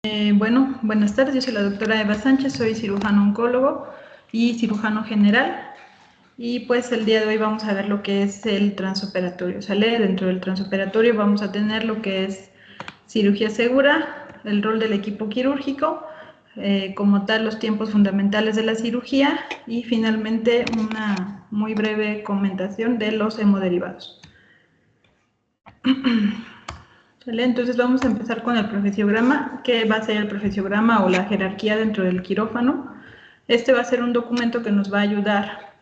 Bueno, buenas tardes, yo soy la doctora Eva Sánchez, soy cirujano oncólogo y cirujano general. Y pues el día de hoy vamos a ver lo que es el transoperatorio, ¿sale? Dentro del transoperatorio vamos a tener lo que es cirugía segura, el rol del equipo quirúrgico, como tal los tiempos fundamentales de la cirugía y finalmente una muy breve comentación de los hemoderivados. ¿Vale? Entonces vamos a empezar con el profesiograma, que va a ser el profesiograma o la jerarquía dentro del quirófano. Este va a ser un documento que nos va a ayudar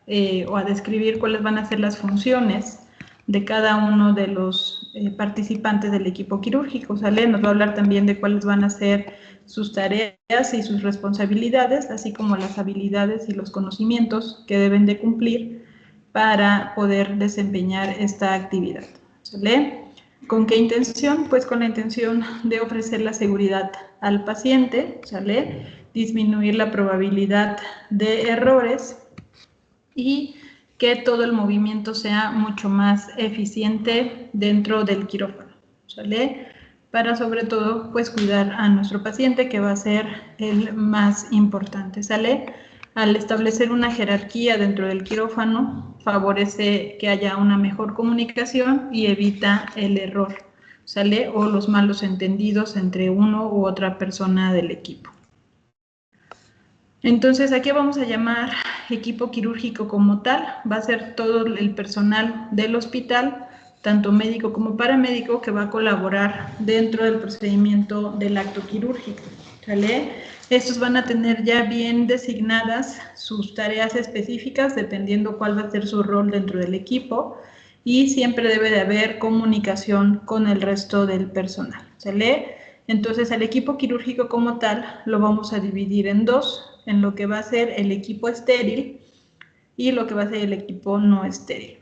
o a describir cuáles van a ser las funciones de cada uno de los participantes del equipo quirúrgico, ¿sale? Nos va a hablar también de cuáles van a ser sus tareas y sus responsabilidades, así como las habilidades y los conocimientos que deben de cumplir para poder desempeñar esta actividad, ¿sale? ¿Con qué intención? Pues con la intención de ofrecer la seguridad al paciente, ¿sale? Disminuir la probabilidad de errores y que todo el movimiento sea mucho más eficiente dentro del quirófano, ¿sale? Para sobre todo, pues cuidar a nuestro paciente, que va a ser el más importante, ¿sale? Al establecer una jerarquía dentro del quirófano, favorece que haya una mejor comunicación y evita el error, ¿sale? O los malos entendidos entre uno u otra persona del equipo. Entonces, ¿a qué vamos a llamar equipo quirúrgico como tal? Va a ser todo el personal del hospital, tanto médico como paramédico, que va a colaborar dentro del procedimiento del acto quirúrgico, ¿sale? Estos van a tener ya bien designadas sus tareas específicas, dependiendo cuál va a ser su rol dentro del equipo, y siempre debe de haber comunicación con el resto del personal, ¿sale? Entonces, al equipo quirúrgico como tal lo vamos a dividir en dos, en lo que va a ser el equipo estéril y lo que va a ser el equipo no estéril.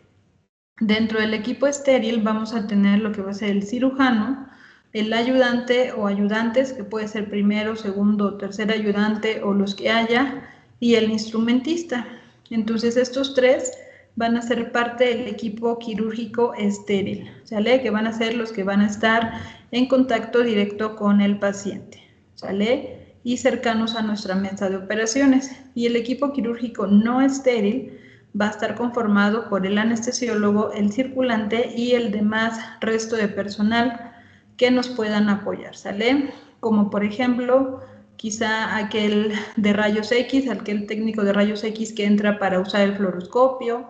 Dentro del equipo estéril vamos a tener lo que va a ser el cirujano, el ayudante o ayudantes, que puede ser primero, segundo o tercer ayudante o los que haya, y el instrumentista. Entonces, estos tres van a ser parte del equipo quirúrgico estéril, ¿sale? Que van a ser los que van a estar en contacto directo con el paciente, ¿sale? Y cercanos a nuestra mesa de operaciones. Y el equipo quirúrgico no estéril va a estar conformado por el anestesiólogo, el circulante y el demás resto de personal que nos puedan apoyar, ¿sale? Como por ejemplo, quizá aquel de rayos X, aquel técnico de rayos X que entra para usar el fluoroscopio,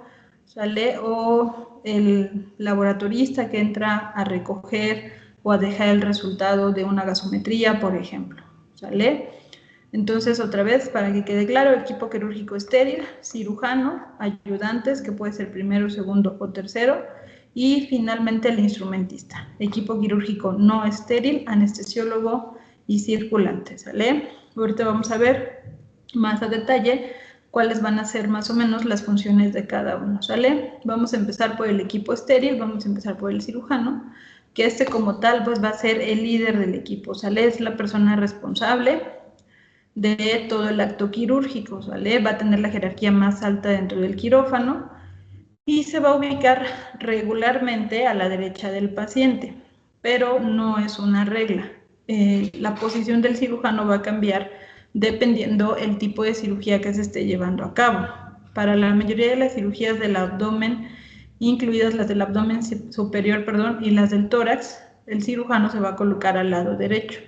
¿sale? O el laboratorista que entra a recoger o a dejar el resultado de una gasometría, por ejemplo, ¿sale? Entonces, otra vez, para que quede claro, equipo quirúrgico estéril, cirujano, ayudantes, que puede ser primero, segundo o tercero, y finalmente el instrumentista. Equipo quirúrgico no estéril, anestesiólogo y circulante, ¿sale? Ahorita vamos a ver más a detalle cuáles van a ser más o menos las funciones de cada uno, ¿sale? Vamos a empezar por el equipo estéril, vamos a empezar por el cirujano, que este como tal pues va a ser el líder del equipo, ¿sale? Es la persona responsable de todo el acto quirúrgico, ¿vale? Va a tener la jerarquía más alta dentro del quirófano y se va a ubicar regularmente a la derecha del paciente, pero no es una regla. La posición del cirujano va a cambiar dependiendo el tipo de cirugía que se esté llevando a cabo. Para la mayoría de las cirugías del abdomen, incluidas las del abdomen superior, y las del tórax, el cirujano se va a colocar al lado derecho.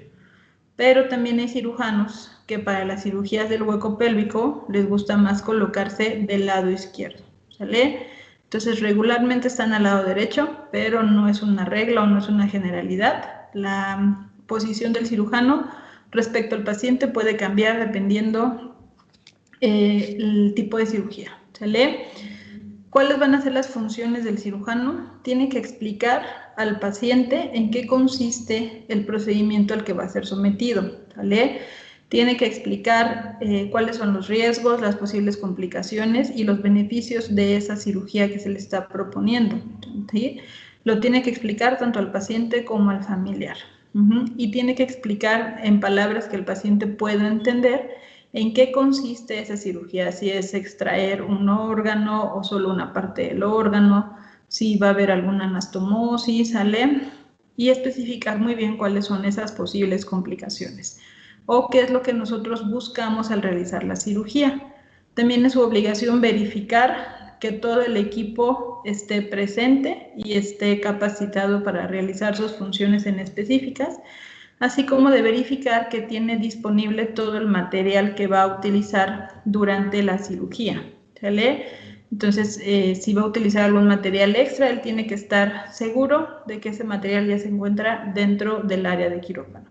Pero también hay cirujanos que para las cirugías del hueco pélvico les gusta más colocarse del lado izquierdo, ¿sale? Entonces regularmente están al lado derecho, pero no es una regla o no es una generalidad. La posición del cirujano respecto al paciente puede cambiar dependiendo el tipo de cirugía, ¿sale? ¿Cuáles van a ser las funciones del cirujano? Tiene que explicar al paciente en qué consiste el procedimiento al que va a ser sometido, ¿vale? Tiene que explicar cuáles son los riesgos, las posibles complicaciones y los beneficios de esa cirugía que se le está proponiendo, ¿sí? Lo tiene que explicar tanto al paciente como al familiar. Y tiene que explicar en palabras que el paciente pueda entender en qué consiste esa cirugía, si es extraer un órgano o solo una parte del órgano, si va a haber alguna anastomosis, ¿sale? y especificar muy bien cuáles son esas posibles complicaciones o qué es lo que nosotros buscamos al realizar la cirugía. También es su obligación verificar que todo el equipo esté presente y esté capacitado para realizar sus funciones en específicas, así como de verificar que tiene disponible todo el material que va a utilizar durante la cirugía, ¿sale? Entonces, si va a utilizar algún material extra, él tiene que estar seguro de que ese material ya se encuentra dentro del área de quirófano.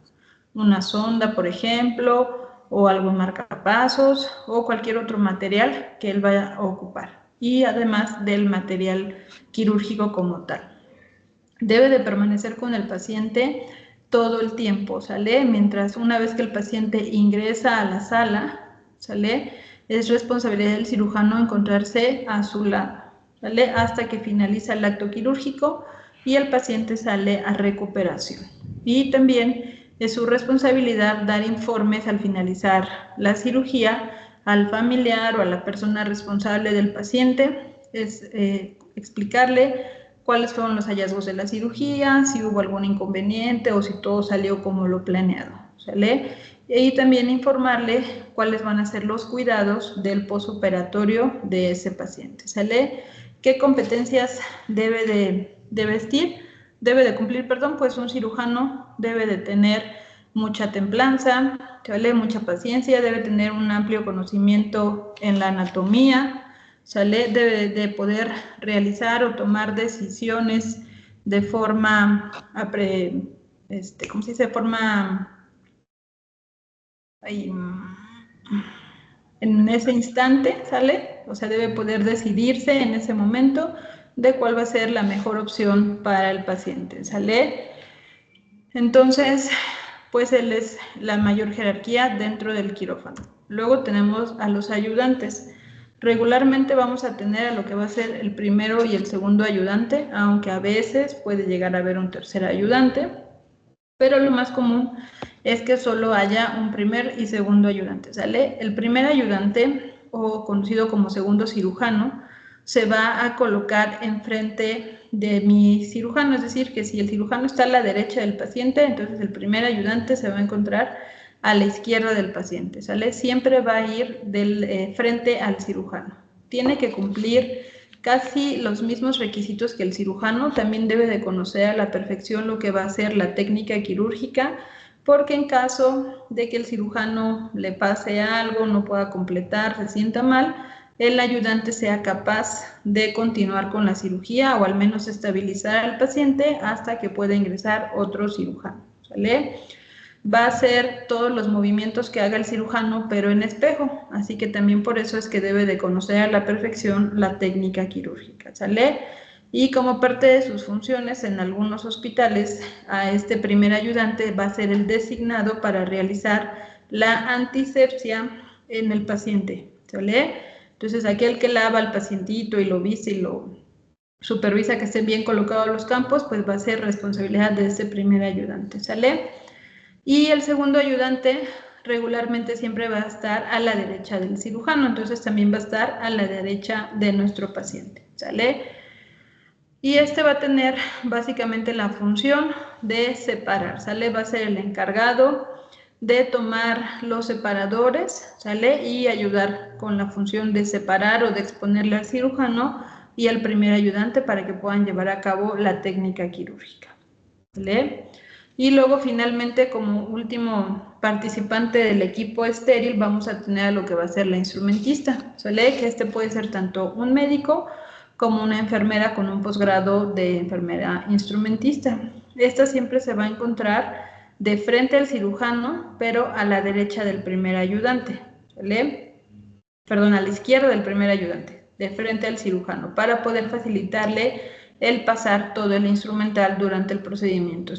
Una sonda, por ejemplo, o algún marcapasos, o cualquier otro material que él vaya a ocupar. Y además del material quirúrgico como tal. Debe de permanecer con el paciente todo el tiempo, ¿sale? Mientras una vez que el paciente ingresa a la sala, ¿sale? Es responsabilidad del cirujano encontrarse a su lado, ¿sale? Hasta que finaliza el acto quirúrgico y el paciente sale a recuperación. Y también es su responsabilidad dar informes al finalizar la cirugía al familiar o a la persona responsable del paciente, es explicarle cuáles fueron los hallazgos de la cirugía, si hubo algún inconveniente o si todo salió como lo planeado, ¿sale? Y también informarle cuáles van a ser los cuidados del posoperatorio de ese paciente, ¿sale? ¿Qué competencias debe de cumplir, pues un cirujano debe de tener mucha templanza, ¿sale? Mucha paciencia, debe tener un amplio conocimiento en la anatomía, ¿sale? Debe de poder realizar o tomar decisiones de forma, ¿cómo se dice? En ese instante, ¿sale? O sea, debe poder decidirse en ese momento de cuál va a ser la mejor opción para el paciente, ¿sale? Entonces, pues él es la mayor jerarquía dentro del quirófano. Luego tenemos a los ayudantes. Regularmente vamos a tener a lo que va a ser el primero y el segundo ayudante, aunque a veces puede llegar a haber un tercer ayudante, pero lo más común es que solo haya un primer y segundo ayudante, ¿sale? El primer ayudante, o conocido como segundo cirujano, se va a colocar enfrente de mi cirujano, es decir, que si el cirujano está a la derecha del paciente, entonces el primer ayudante se va a encontrar a la izquierda del paciente, ¿sale? Siempre va a ir frente al cirujano. Tiene que cumplir casi los mismos requisitos que el cirujano, también debe de conocer a la perfección lo que va a ser la técnica quirúrgica, porque en caso de que el cirujano le pase algo, no pueda completar, se sienta mal, el ayudante sea capaz de continuar con la cirugía o al menos estabilizar al paciente hasta que pueda ingresar otro cirujano, ¿sale? Va a hacer todos los movimientos que haga el cirujano, pero en espejo, así que también por eso es que debe de conocer a la perfección la técnica quirúrgica, ¿sale? Y como parte de sus funciones en algunos hospitales, a este primer ayudante va a ser el designado para realizar la antisepsia en el paciente, ¿sale? Entonces, aquel que lava al pacientito y lo viste y lo supervisa que estén bien colocados los campos, pues va a ser responsabilidad de ese primer ayudante, ¿sale? Y el segundo ayudante regularmente siempre va a estar a la derecha del cirujano, entonces también va a estar a la derecha de nuestro paciente, ¿sale? Y este va a tener básicamente la función de separar, ¿sale? Va a ser el encargado de tomar los separadores, ¿sale? Y ayudar con la función de separar o de exponerle al cirujano y al primer ayudante para que puedan llevar a cabo la técnica quirúrgica, ¿sale? Y luego finalmente como último participante del equipo estéril vamos a tener a lo que va a ser la instrumentista, ¿sale? Que este puede ser tanto un médico como una enfermera con un posgrado de enfermera instrumentista. Esta siempre se va a encontrar de frente al cirujano, pero a la derecha del primer ayudante, ¿sale? Perdón, a la izquierda del primer ayudante, de frente al cirujano, para poder facilitarle el pasar todo el instrumental durante el procedimiento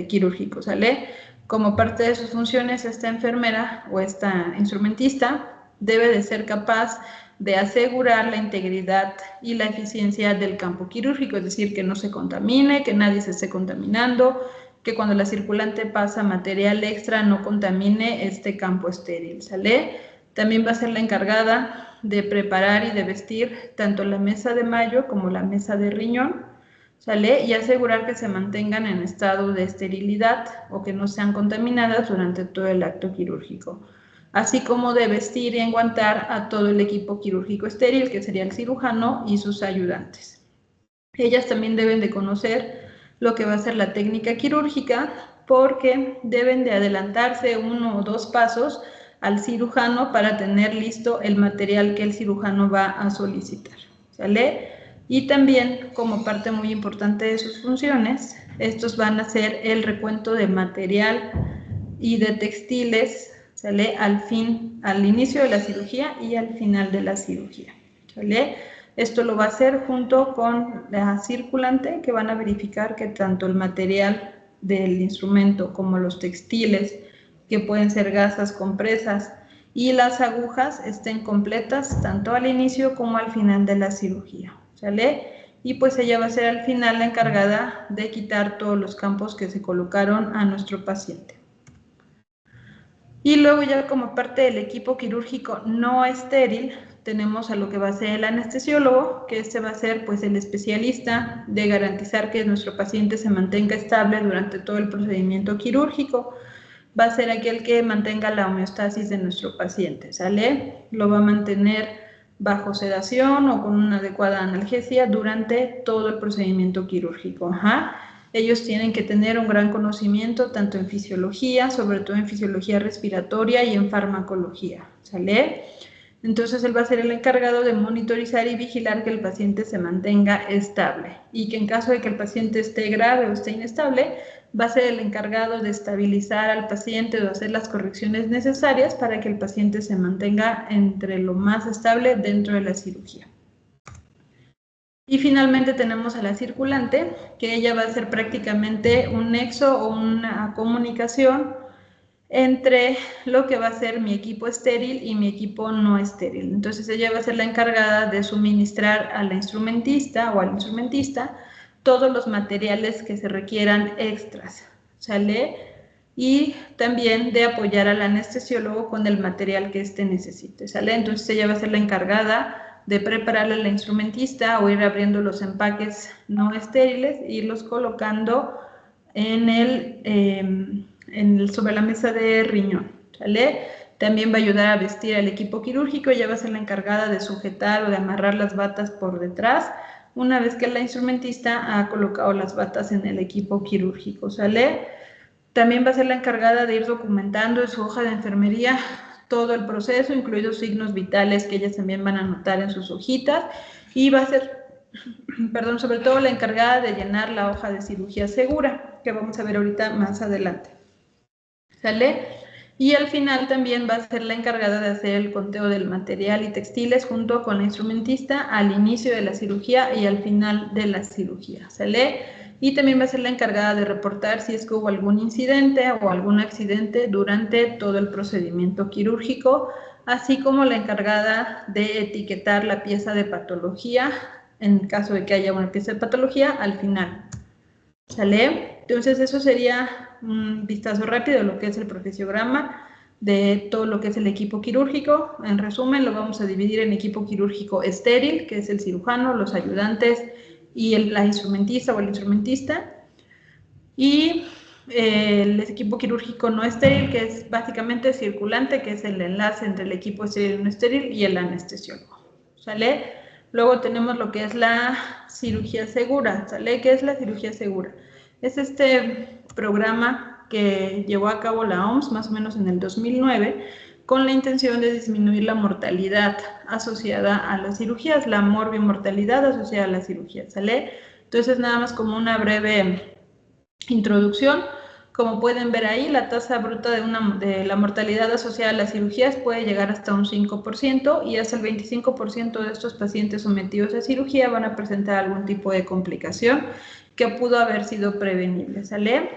quirúrgico, ¿sale? Como parte de sus funciones, esta enfermera o esta instrumentista debe de ser capaz de asegurar la integridad y la eficiencia del campo quirúrgico, es decir, que no se contamine, que nadie se esté contaminando, que cuando la circulante pasa material extra no contamine este campo estéril, ¿sale? También va a ser la encargada de preparar y de vestir tanto la mesa de mayo como la mesa de riñón, ¿sale? Y asegurar que se mantengan en estado de esterilidad o que no sean contaminadas durante todo el acto quirúrgico, así como de vestir y enguantar a todo el equipo quirúrgico estéril, que sería el cirujano y sus ayudantes. Ellas también deben de conocer lo que va a ser la técnica quirúrgica, porque deben de adelantarse 1 o 2 pasos al cirujano para tener listo el material que el cirujano va a solicitar, ¿sale? Y también, como parte muy importante de sus funciones, estos van a hacer el recuento de material y de textiles, ¿sale? Al inicio de la cirugía y al final de la cirugía, ¿sale? Esto lo va a hacer junto con la circulante, que van a verificar que tanto el material del instrumento como los textiles, que pueden ser gasas, compresas, y las agujas estén completas tanto al inicio como al final de la cirugía, ¿sale? Y pues ella va a ser al final la encargada de quitar todos los campos que se colocaron a nuestro paciente. Y luego ya como parte del equipo quirúrgico no estéril, tenemos a lo que va a ser el anestesiólogo, que este va a ser pues el especialista de garantizar que nuestro paciente se mantenga estable durante todo el procedimiento quirúrgico. Va a ser aquel que mantenga la homeostasis de nuestro paciente, ¿sale? Lo va a mantener bajo sedación o con una adecuada analgesia durante todo el procedimiento quirúrgico. Ellos tienen que tener un gran conocimiento tanto en fisiología, sobre todo en fisiología respiratoria y en farmacología, ¿sale? Entonces él va a ser el encargado de monitorizar y vigilar que el paciente se mantenga estable y que en caso de que el paciente esté grave o esté inestable, va a ser el encargado de estabilizar al paciente o de hacer las correcciones necesarias para que el paciente se mantenga entre lo más estable dentro de la cirugía. Y finalmente tenemos a la circulante, que ella va a ser prácticamente un nexo o una comunicación entre lo que va a ser mi equipo estéril y mi equipo no estéril. Entonces ella va a ser la encargada de suministrar a la instrumentista o al instrumentista todos los materiales que se requieran extras, ¿sale? Y también de apoyar al anestesiólogo con el material que éste necesite, ¿sale? Entonces ella va a ser la encargada de prepararle a la instrumentista o ir abriendo los empaques no estériles e irlos colocando sobre la mesa de riñón, ¿sale? También va a ayudar a vestir al equipo quirúrgico, ella va a ser la encargada de sujetar o de amarrar las batas por detrás, una vez que la instrumentista ha colocado las batas en el equipo quirúrgico, ¿sale? También va a ser la encargada de ir documentando en su hoja de enfermería todo el proceso, incluidos signos vitales que ellas también van a anotar en sus hojitas, y va a ser, sobre todo la encargada de llenar la hoja de cirugía segura, que vamos a ver ahorita más adelante, ¿sale? Y al final también va a ser la encargada de hacer el conteo del material y textiles junto con la instrumentista al inicio de la cirugía y al final de la cirugía, ¿sale? Y también va a ser la encargada de reportar si es que hubo algún incidente o algún accidente durante todo el procedimiento quirúrgico, así como la encargada de etiquetar la pieza de patología en caso de que haya una pieza de patología al final, ¿sale? Entonces eso sería un vistazo rápido de lo que es el profesiograma de todo lo que es el equipo quirúrgico. En resumen, lo vamos a dividir en equipo quirúrgico estéril, que es el cirujano, los ayudantes y la instrumentista o el instrumentista, y el equipo quirúrgico no estéril, que es básicamente circulante, que es el enlace entre el equipo estéril y no estéril y el anestesiólogo, ¿sale? Luego tenemos lo que es la cirugía segura, ¿sale? ¿Qué es la cirugía segura? Es este programa que llevó a cabo la OMS más o menos en el 2009 con la intención de disminuir la mortalidad asociada a las cirugías, la morbimortalidad asociada a las cirugías, ¿sale? Entonces, nada más como una breve introducción, como pueden ver ahí, la tasa bruta de la mortalidad asociada a las cirugías puede llegar hasta un 5% y hasta el 25% de estos pacientes sometidos a cirugía van a presentar algún tipo de complicación que pudo haber sido prevenible, ¿sale?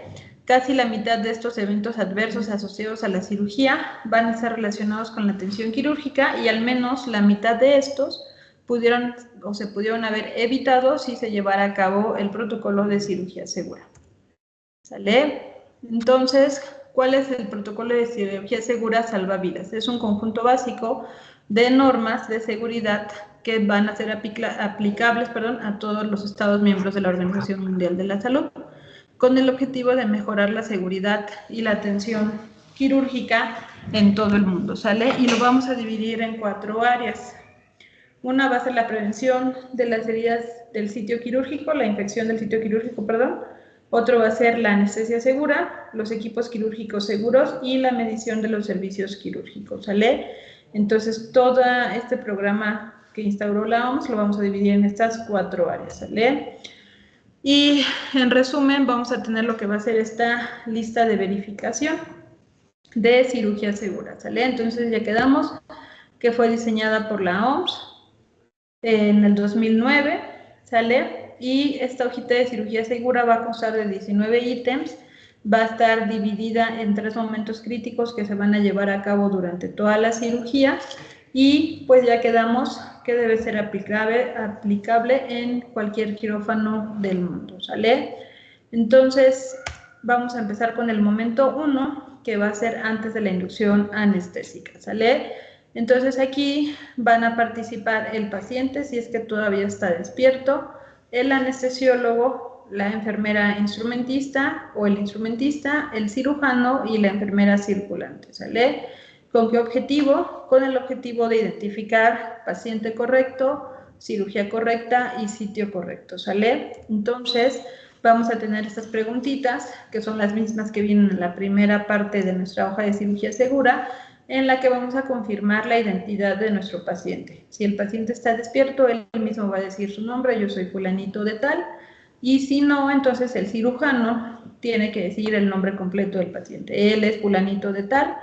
Casi la mitad de estos eventos adversos asociados a la cirugía van a estar relacionados con la atención quirúrgica y al menos la mitad de estos se pudieron haber evitado si se llevara a cabo el protocolo de cirugía segura, ¿sale? Entonces, ¿Cuál es el protocolo de cirugía segura salvavidas? Es un conjunto básico de normas de seguridad que van a ser aplicables a todos los Estados miembros de la Organización Mundial de la Salud, con el objetivo de mejorar la seguridad y la atención quirúrgica en todo el mundo, ¿sale? Y lo vamos a dividir en 4 áreas. Una va a ser la prevención de las heridas del sitio quirúrgico, la infección del sitio quirúrgico, perdón. Otro va a ser la anestesia segura, los equipos quirúrgicos seguros y la medición de los servicios quirúrgicos, ¿sale? Entonces, todo este programa que instauró la OMS lo vamos a dividir en estas 4 áreas, ¿sale? Y en resumen, vamos a tener lo que va a ser esta lista de verificación de cirugía segura, ¿sale? Entonces, ya quedamos que fue diseñada por la OMS en el 2009, ¿sale? Y esta hojita de cirugía segura va a constar de 19 ítems, va a estar dividida en 3 momentos críticos que se van a llevar a cabo durante toda la cirugía y pues ya quedamos que debe ser aplicable en cualquier quirófano del mundo, ¿sale? Entonces, vamos a empezar con el momento 1, que va a ser antes de la inducción anestésica, ¿sale? Entonces aquí van a participar el paciente si es que todavía está despierto, el anestesiólogo, la enfermera instrumentista o el instrumentista, el cirujano y la enfermera circulante, ¿sale? ¿Con qué objetivo? Con el objetivo de identificar paciente correcto, cirugía correcta y sitio correcto, ¿sale? Entonces, vamos a tener estas preguntitas, que son las mismas que vienen en la primera parte de nuestra hoja de cirugía segura, en la que vamos a confirmar la identidad de nuestro paciente. Si el paciente está despierto, él mismo va a decir su nombre, yo soy fulanito de tal, y si no, entonces el cirujano tiene que decir el nombre completo del paciente. Él es fulanito de tal,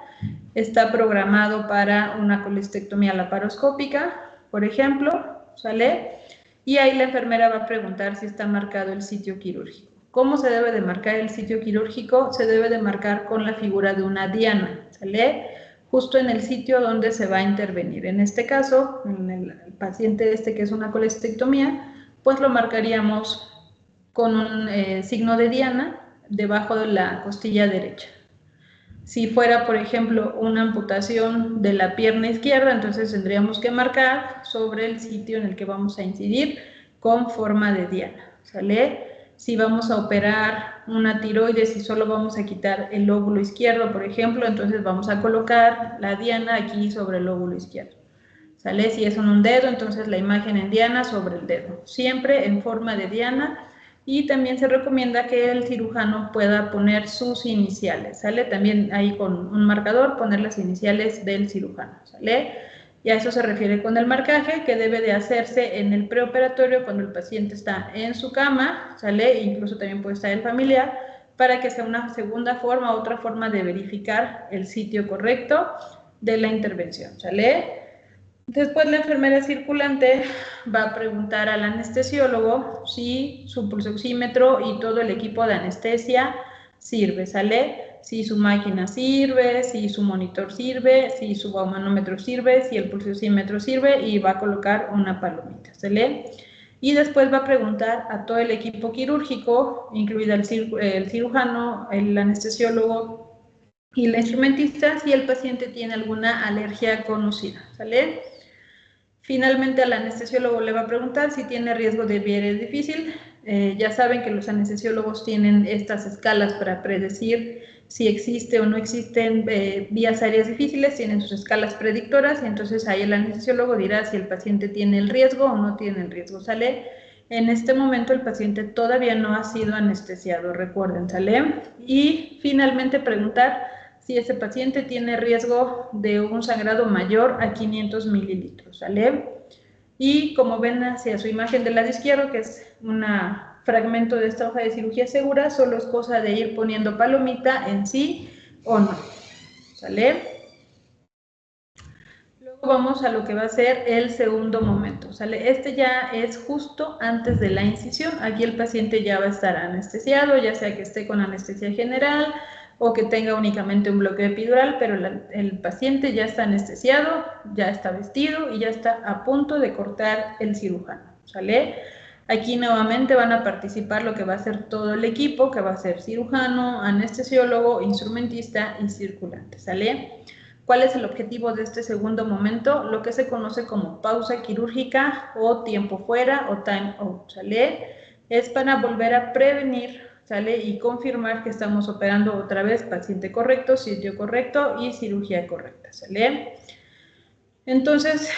está programado para una colestectomía laparoscópica, por ejemplo, ¿sale? Y ahí la enfermera va a preguntar si está marcado el sitio quirúrgico. ¿Cómo se debe de marcar el sitio quirúrgico? Se debe de marcar con la figura de una diana, ¿sale? Justo en el sitio donde se va a intervenir. En este caso, en el paciente que es una colestectomía, pues lo marcaríamos con un signo de diana debajo de la costilla derecha. Si fuera, por ejemplo, una amputación de la pierna izquierda, entonces tendríamos que marcar sobre el sitio en el que vamos a incidir con forma de diana, ¿sale? Si vamos a operar una tiroides y solo vamos a quitar el lóbulo izquierdo, por ejemplo, entonces vamos a colocar la diana aquí sobre el lóbulo izquierdo, ¿sale? Si es en un dedo, entonces la imagen en diana sobre el dedo, siempre en forma de diana. Y también se recomienda que el cirujano pueda poner sus iniciales, ¿sale? También ahí con un marcador poner las iniciales del cirujano, ¿sale? Y a eso se refiere con el marcaje, que debe de hacerse en el preoperatorio cuando el paciente está en su cama, ¿sale? Incluso también puede estar el familiar, para que sea una segunda forma, otra forma de verificar el sitio correcto de la intervención, ¿sale? Después la enfermera circulante va a preguntar al anestesiólogo si su pulsoxímetro y todo el equipo de anestesia sirve, ¿sale? Si su máquina sirve, si su monitor sirve, si su baumanómetro sirve, si el pulsoxímetro sirve y va a colocar una palomita, ¿sale? Y después va a preguntar a todo el equipo quirúrgico, incluido el cirujano, el anestesiólogo y la instrumentista, si el paciente tiene alguna alergia conocida, ¿sale? Finalmente, al anestesiólogo le va a preguntar si tiene riesgo de vía aérea difícil. Ya saben que los anestesiólogos tienen estas escalas para predecir si existe o no existen vías aéreas difíciles, tienen sus escalas predictoras, y entonces ahí el anestesiólogo dirá si el paciente tiene el riesgo o no tiene el riesgo, ¿sale? En este momento el paciente todavía no ha sido anestesiado, recuerden, ¿sale? Y finalmente preguntar si ese paciente tiene riesgo de un sangrado mayor a 500 mililitros, ¿sale? Y como ven hacia su imagen del lado izquierdo, que es un fragmento de esta hoja de cirugía segura, solo es cosa de ir poniendo palomita en sí o no, ¿sale? Luego vamos a lo que va a ser el segundo momento, ¿sale? Este ya es justo antes de la incisión. Aquí el paciente ya va a estar anestesiado, ya sea que esté con anestesia general o que tenga únicamente un bloqueo epidural, pero el paciente ya está anestesiado, ya está vestido y ya está a punto de cortar el cirujano, ¿sale? Aquí nuevamente van a participar lo que va a ser todo el equipo, que va a ser cirujano, anestesiólogo, instrumentista y circulante, ¿sale? ¿Cuál es el objetivo de este segundo momento? Lo que se conoce como pausa quirúrgica o tiempo fuera o time out, ¿sale? Es para volver a prevenir, ¿sale? Y confirmar que estamos operando otra vez paciente correcto, sitio correcto y cirugía correcta, ¿sale? Entonces,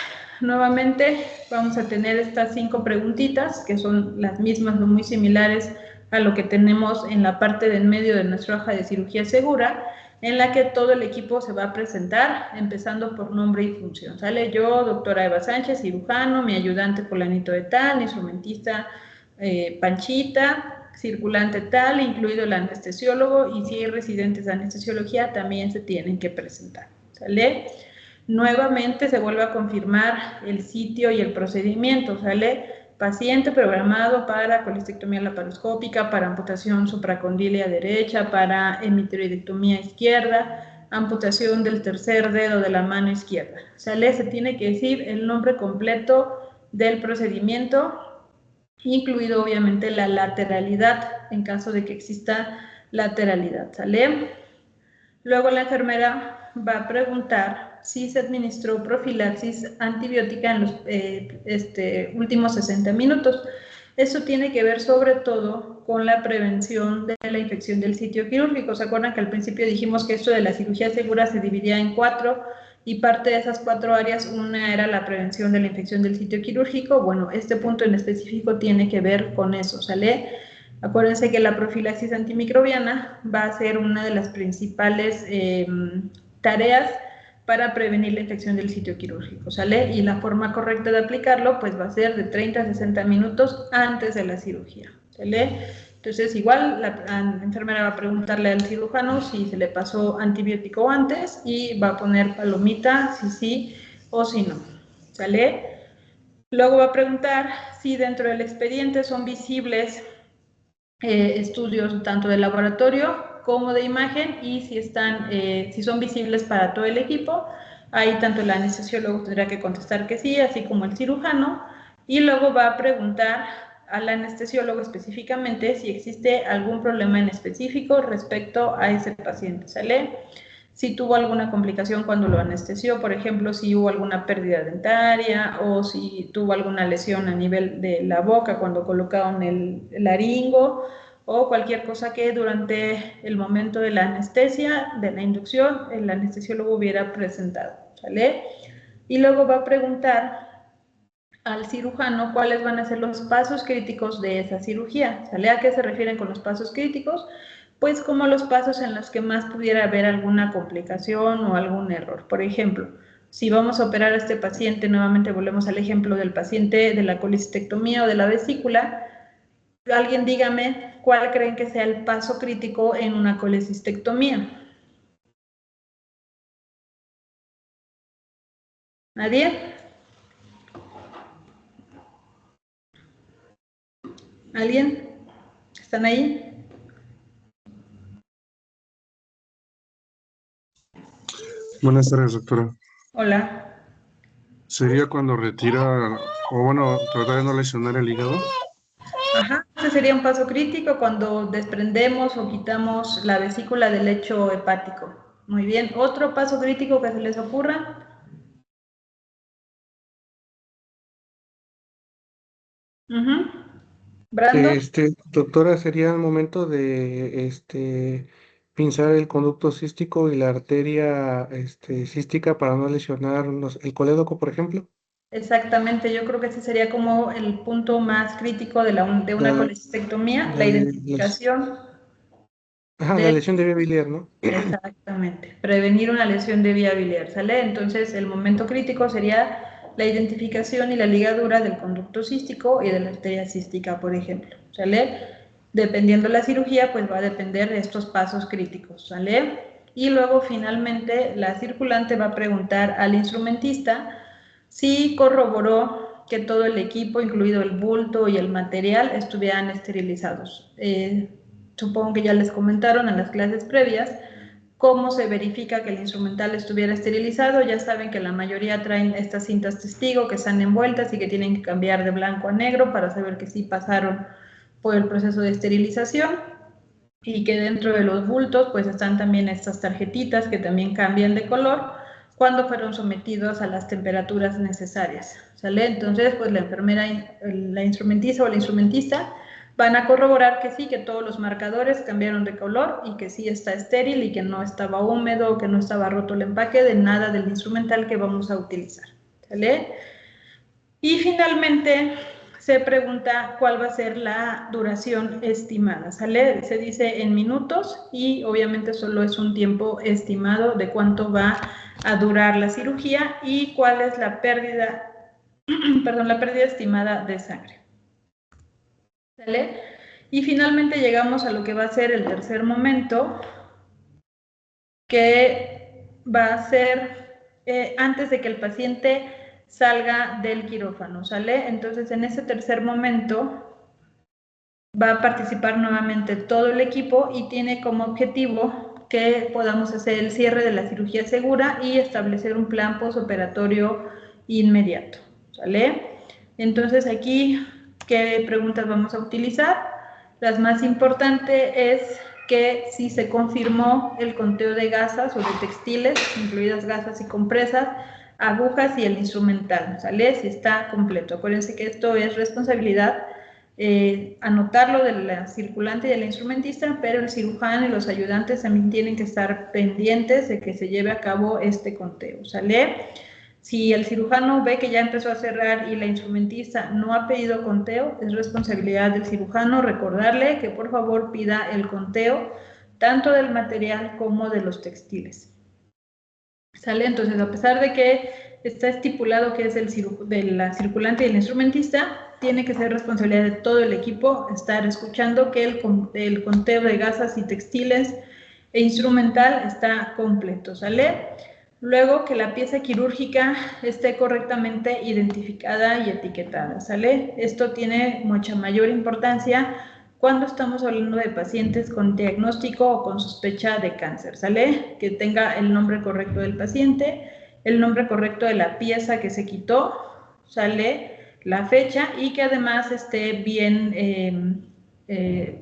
nuevamente vamos a tener estas 5 preguntitas que son las mismas, no muy similares a lo que tenemos en la parte de en medio de nuestra hoja de cirugía segura, en la que todo el equipo se va a presentar, empezando por nombre y función. Sale yo, doctora Eva Sánchez, cirujano, mi ayudante fulanito de tal, instrumentista Panchita, circulante tal, incluido el anestesiólogo, y si hay residentes de anestesiología también se tienen que presentar. ¿Sale? Nuevamente se vuelve a confirmar el sitio y el procedimiento, ¿sale? Paciente programado para colistectomía laparoscópica, para amputación supracondílea derecha, para hemitoidectomía izquierda, amputación del tercer dedo de la mano izquierda, ¿sale? Se tiene que decir el nombre completo del procedimiento, incluido obviamente la lateralidad, en caso de que exista lateralidad, ¿sale? Luego la enfermera va a preguntar si se administró profilaxis antibiótica en los últimos 60 minutos. Eso tiene que ver sobre todo con la prevención de la infección del sitio quirúrgico. ¿Se acuerdan que al principio dijimos que esto de la cirugía segura se dividía en 4 y parte de esas 4 áreas, una era la prevención de la infección del sitio quirúrgico? Bueno, este punto en específico tiene que ver con eso, ¿sale? Acuérdense que la profilaxis antimicrobiana va a ser una de las principales tareas para prevenir la infección del sitio quirúrgico, ¿sale? Y la forma correcta de aplicarlo, pues va a ser de 30 a 60 minutos antes de la cirugía, ¿sale? Entonces, igual la enfermera va a preguntarle al cirujano si se le pasó antibiótico antes y va a poner palomita si sí o si no, ¿sale? Luego va a preguntar si dentro del expediente son visibles estudios tanto de laboratorio como de imagen, y si son visibles para todo el equipo. Ahí tanto el anestesiólogo tendrá que contestar que sí, así como el cirujano, y luego va a preguntar al anestesiólogo específicamente si existe algún problema en específico respecto a ese paciente, ¿sale? Si tuvo alguna complicación cuando lo anestesió, por ejemplo, si hubo alguna pérdida dentaria o si tuvo alguna lesión a nivel de la boca cuando colocaron el laringo, o cualquier cosa que durante el momento de la anestesia, de la inducción, el anestesiólogo hubiera presentado, ¿sale? Y luego va a preguntar al cirujano cuáles van a ser los pasos críticos de esa cirugía, ¿sale? ¿A qué se refieren con los pasos críticos? Pues como los pasos en los que más pudiera haber alguna complicación o algún error. Por ejemplo, si vamos a operar a este paciente, nuevamente volvemos al ejemplo del paciente de la colecistectomía o de la vesícula, alguien dígame cuál creen que sea el paso crítico en una colecistectomía. ¿Nadie? ¿Alguien? ¿Están ahí? Buenas tardes, doctora. Hola. ¿Sería cuando retira, o bueno, tratar de no lesionar el hígado? Ajá, ese sería un paso crítico cuando desprendemos o quitamos la vesícula del lecho hepático. Muy bien, otro paso crítico que se les ocurra. Brando. Doctora, sería el momento de pinzar el conducto cístico y la arteria cística para no lesionar el colédoco, por ejemplo. Exactamente, yo creo que ese sería como el punto más crítico de una La, colecistectomía, la, la les- identificación ajá, la de... lesión de vía biliar, ¿no? Exactamente, prevenir una lesión de vía biliar, ¿sale? Entonces, el momento crítico sería la identificación y la ligadura del conducto cístico y de la arteria cística, por ejemplo, ¿sale? Dependiendo la cirugía, pues va a depender de estos pasos críticos, ¿sale? Y luego, finalmente, la circulante va a preguntar al instrumentista si corroboró que todo el equipo, incluido el bulto y el material, estuvieran esterilizados. Supongo que ya les comentaron en las clases previas ¿Cómo se verifica que el instrumental estuviera esterilizado? Ya saben que la mayoría traen estas cintas testigo que están envueltas y que tienen que cambiar de blanco a negro para saber que sí pasaron por el proceso de esterilización, y que dentro de los bultos pues están también estas tarjetitas que también cambian de color cuando fueron sometidos a las temperaturas necesarias, ¿sale? Entonces pues la enfermera, la instrumentista o el instrumentista van a corroborar que sí, que todos los marcadores cambiaron de color y que sí está estéril y que no estaba húmedo o que no estaba roto el empaque de nada del instrumental que vamos a utilizar, ¿sale? Y finalmente se pregunta cuál va a ser la duración estimada, ¿sale? Se dice en minutos y obviamente solo es un tiempo estimado de cuánto va a durar la cirugía y cuál es la pérdida, perdón, la pérdida estimada de sangre, ¿sale? Y finalmente llegamos a lo que va a ser el tercer momento, que va a ser antes de que el paciente salga del quirófano, ¿sale? Entonces, en ese tercer momento va a participar nuevamente todo el equipo y tiene como objetivo que podamos hacer el cierre de la cirugía segura y establecer un plan postoperatorio inmediato, ¿sale? Entonces, aquí, ¿qué preguntas vamos a utilizar? Las más importantes es que si se confirmó el conteo de gasas o de textiles, incluidas gasas y compresas, agujas y el instrumental, ¿sale? Si está completo. Acuérdense que esto es responsabilidad, anotarlo de la circulante y de la instrumentista, pero el cirujano y los ayudantes también tienen que estar pendientes de que se lleve a cabo este conteo, ¿sale? Si el cirujano ve que ya empezó a cerrar y la instrumentista no ha pedido conteo, es responsabilidad del cirujano recordarle que por favor pida el conteo tanto del material como de los textiles, ¿sale? Entonces, a pesar de que está estipulado que es de la circulante y el instrumentista, tiene que ser responsabilidad de todo el equipo estar escuchando que el conteo de gasas y textiles e instrumental está completo, ¿sale? Luego, que la pieza quirúrgica esté correctamente identificada y etiquetada, ¿sale? Esto tiene mucha mayor importancia cuando estamos hablando de pacientes con diagnóstico o con sospecha de cáncer, ¿sale? Que tenga el nombre correcto del paciente, el nombre correcto de la pieza que se quitó, ¿sale? La fecha y que además esté bien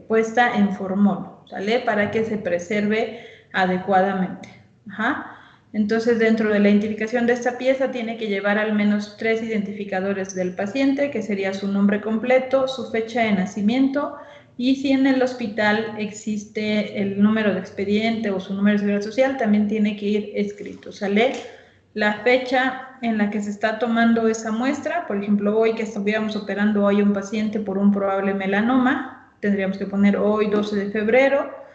puesta en formol, ¿sale? Para que se preserve adecuadamente. Ajá. Entonces, dentro de la identificación de esta pieza tiene que llevar al menos 3 identificadores del paciente, que sería su nombre completo, su fecha de nacimiento, y si en el hospital existe el número de expediente o su número de seguridad social, también tiene que ir escrito, ¿sale? La fecha en la que se está tomando esa muestra, por ejemplo, hoy que estuviéramos operando hoy a un paciente por un probable melanoma, tendríamos que poner hoy 12 de febrero,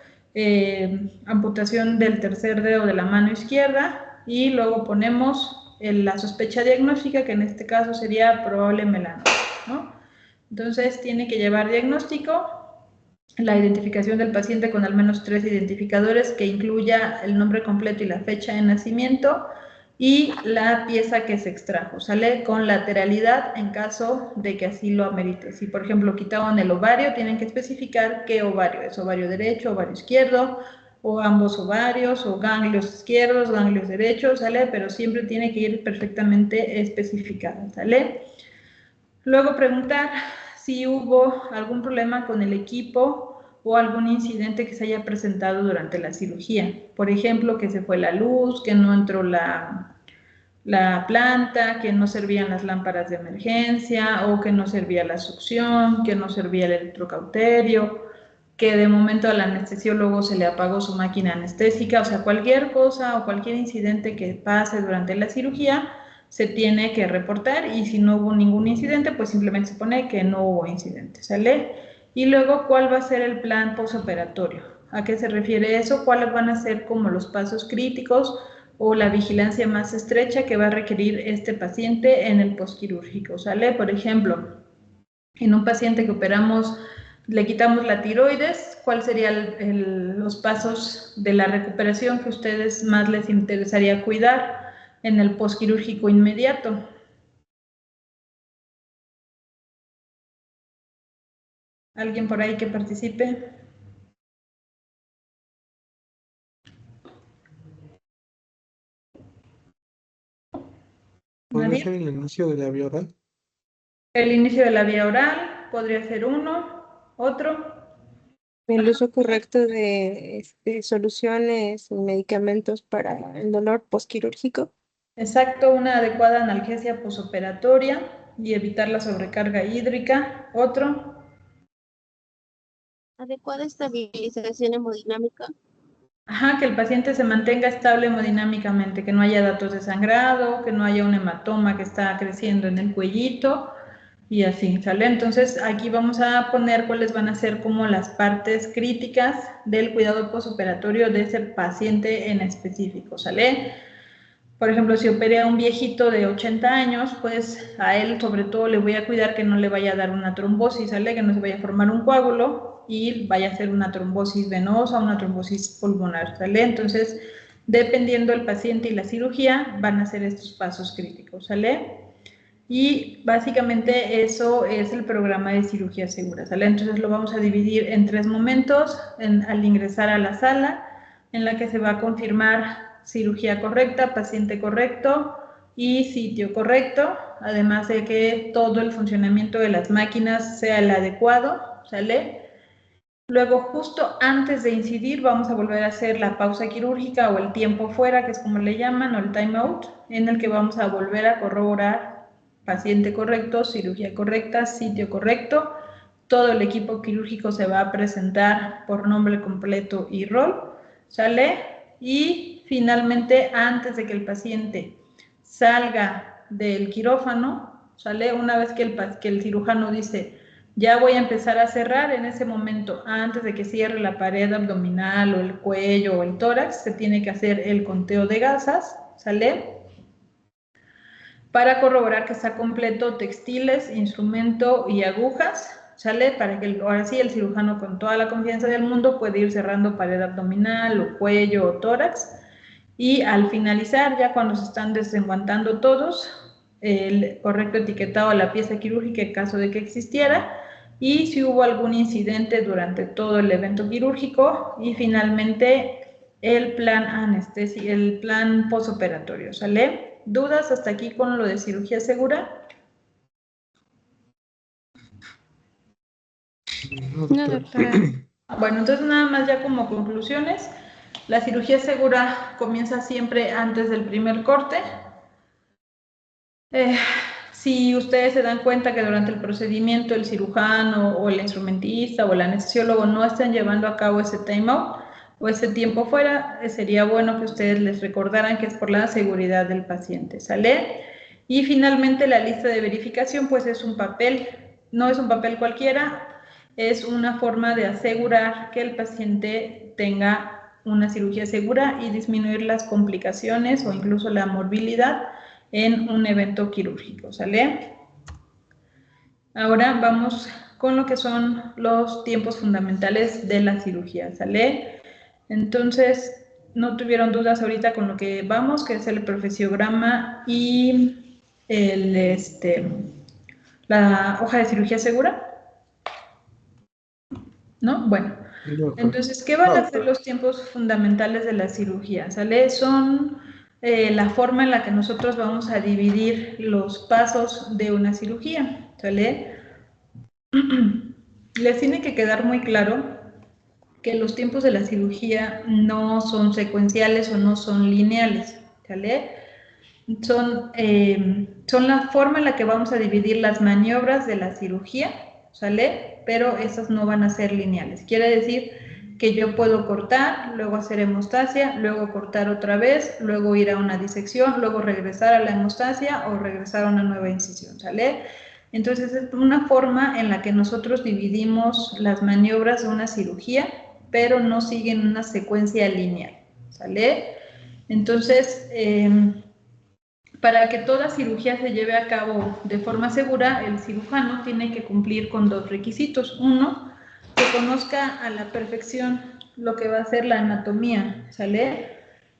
amputación del tercer dedo de la mano izquierda, y luego ponemos la sospecha diagnóstica, que en este caso sería probable melanoma, ¿no? Entonces, tiene que llevar diagnóstico, la identificación del paciente con al menos 3 identificadores que incluya el nombre completo y la fecha de nacimiento, y la pieza que se extrajo, ¿sale? Con lateralidad en caso de que así lo amerite. Si, por ejemplo, quitaban el ovario, tienen que especificar qué ovario es, ovario derecho, ovario izquierdo, o ambos ovarios, o ganglios izquierdos, ganglios derechos, ¿sale? Pero siempre tiene que ir perfectamente especificada, ¿sale? Luego preguntar si hubo algún problema con el equipo o algún incidente que se haya presentado durante la cirugía. Por ejemplo, que se fue la luz, que no entró la planta, que no servían las lámparas de emergencia, o que no servía la succión, que no servía el electrocauterio, que de momento al anestesiólogo se le apagó su máquina anestésica. O sea, cualquier cosa o cualquier incidente que pase durante la cirugía se tiene que reportar, y si no hubo ningún incidente, pues simplemente se pone que no hubo incidente, ¿sale? Y luego, ¿cuál va a ser el plan postoperatorio? ¿A qué se refiere eso? ¿Cuáles van a ser como los pasos críticos o la vigilancia más estrecha que va a requerir este paciente en el postquirúrgico, ¿sale? Por ejemplo, en un paciente que operamos, le quitamos la tiroides, ¿cuáles serían los pasos de la recuperación que a ustedes más les interesaría cuidar en el postquirúrgico inmediato? ¿Alguien por ahí que participe? ¿Podría Nadie. ser el inicio de la vía oral? El inicio de la vía oral podría ser uno, otro. El uso correcto de soluciones y medicamentos para el dolor postquirúrgico. Exacto, una adecuada analgesia posoperatoria y evitar la sobrecarga hídrica. Otro. Adecuada estabilización hemodinámica. Ajá, que el paciente se mantenga estable hemodinámicamente, que no haya datos de sangrado, que no haya un hematoma que está creciendo en el cuellito y así, ¿sale? Entonces aquí vamos a poner cuáles van a ser como las partes críticas del cuidado posoperatorio de ese paciente en específico, ¿sale? Por ejemplo, si operé a un viejito de 80 años, pues a él sobre todo le voy a cuidar que no le vaya a dar una trombosis, ¿sale? Que no se vaya a formar un coágulo y vaya a ser una trombosis venosa, una trombosis pulmonar, ¿sale? Entonces, dependiendo del paciente y la cirugía, van a ser estos pasos críticos, ¿sale? Y básicamente eso es el programa de cirugía segura, ¿sale? Entonces lo vamos a dividir en 3 momentos, al ingresar a la sala, en la que se va a confirmar cirugía correcta, paciente correcto y sitio correcto, además de que todo el funcionamiento de las máquinas sea el adecuado, ¿sale? Luego, justo antes de incidir, vamos a volver a hacer la pausa quirúrgica o el tiempo fuera, que es como le llaman, o el time out, en el que vamos a volver a corroborar paciente correcto, cirugía correcta, sitio correcto. Todo el equipo quirúrgico se va a presentar por nombre completo y rol, ¿sale? Y finalmente, antes de que el paciente salga del quirófano, ¿sale? Una vez que el cirujano dice, ya voy a empezar a cerrar, en ese momento, antes de que cierre la pared abdominal o el cuello o el tórax, se tiene que hacer el conteo de gasas, ¿sale? Para corroborar que está completo textiles, instrumento y agujas, ¿sale? Para que ahora sí el cirujano con toda la confianza del mundo puede ir cerrando pared abdominal o cuello o tórax. Y al finalizar, ya cuando se están desenguantando todos, el correcto etiquetado de la pieza quirúrgica en caso de que existiera, y si hubo algún incidente durante todo el evento quirúrgico, y finalmente el plan anestesia, el plan posoperatorio, ¿sale? ¿Dudas hasta aquí con lo de cirugía segura? No, doctora. Bueno, entonces nada más ya como conclusiones, la cirugía segura comienza siempre antes del primer corte. Si ustedes se dan cuenta que durante el procedimiento el cirujano o el instrumentista o el anestesiólogo no están llevando a cabo ese time out o ese tiempo fuera, sería bueno que ustedes les recordaran que es por la seguridad del paciente, ¿sale? Y finalmente la lista de verificación pues es un papel, no es un papel cualquiera, es una forma de asegurar que el paciente tenga una cirugía segura y disminuir las complicaciones o incluso la morbilidad en un evento quirúrgico, ¿sale? Ahora vamos con lo que son los tiempos fundamentales de la cirugía, ¿sale? Entonces, no tuvieron dudas ahorita con lo que vamos, que es el profesiograma y la hoja de cirugía segura, ¿no? Bueno, entonces, ¿qué van a ser los tiempos fundamentales de la cirugía? ¿Sale? Son la forma en la que nosotros vamos a dividir los pasos de una cirugía, ¿sale? Les tiene que quedar muy claro que los tiempos de la cirugía no son secuenciales o no son lineales, ¿sale? Son la forma en la que vamos a dividir las maniobras de la cirugía, ¿sale? Pero esas no van a ser lineales. Quiere decir que yo puedo cortar, luego hacer hemostasia, luego cortar otra vez, luego ir a una disección, luego regresar a la hemostasia o regresar a una nueva incisión, ¿sale? Entonces es una forma en la que nosotros dividimos las maniobras de una cirugía, pero no siguen una secuencia lineal, ¿sale? Entonces, para que toda cirugía se lleve a cabo de forma segura, el cirujano tiene que cumplir con 2 requisitos. Uno, que conozca a la perfección lo que va a ser la anatomía, ¿sale?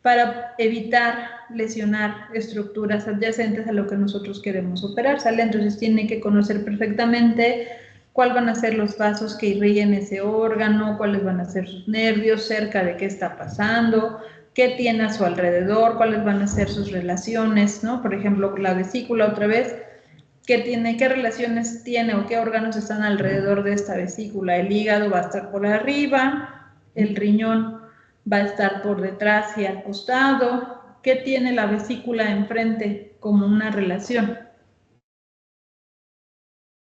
Para evitar lesionar estructuras adyacentes a lo que nosotros queremos operar, ¿sale? Entonces tiene que conocer perfectamente cuáles van a ser los vasos que irriguen ese órgano, cuáles van a ser sus nervios, cerca de qué está pasando, qué tiene a su alrededor, cuáles van a ser sus relaciones, ¿no? Por ejemplo, la vesícula otra vez, qué relaciones tiene o qué órganos están alrededor de esta vesícula. El hígado va a estar por arriba, el riñón va a estar por detrás y al costado. ¿Qué tiene la vesícula enfrente como una relación?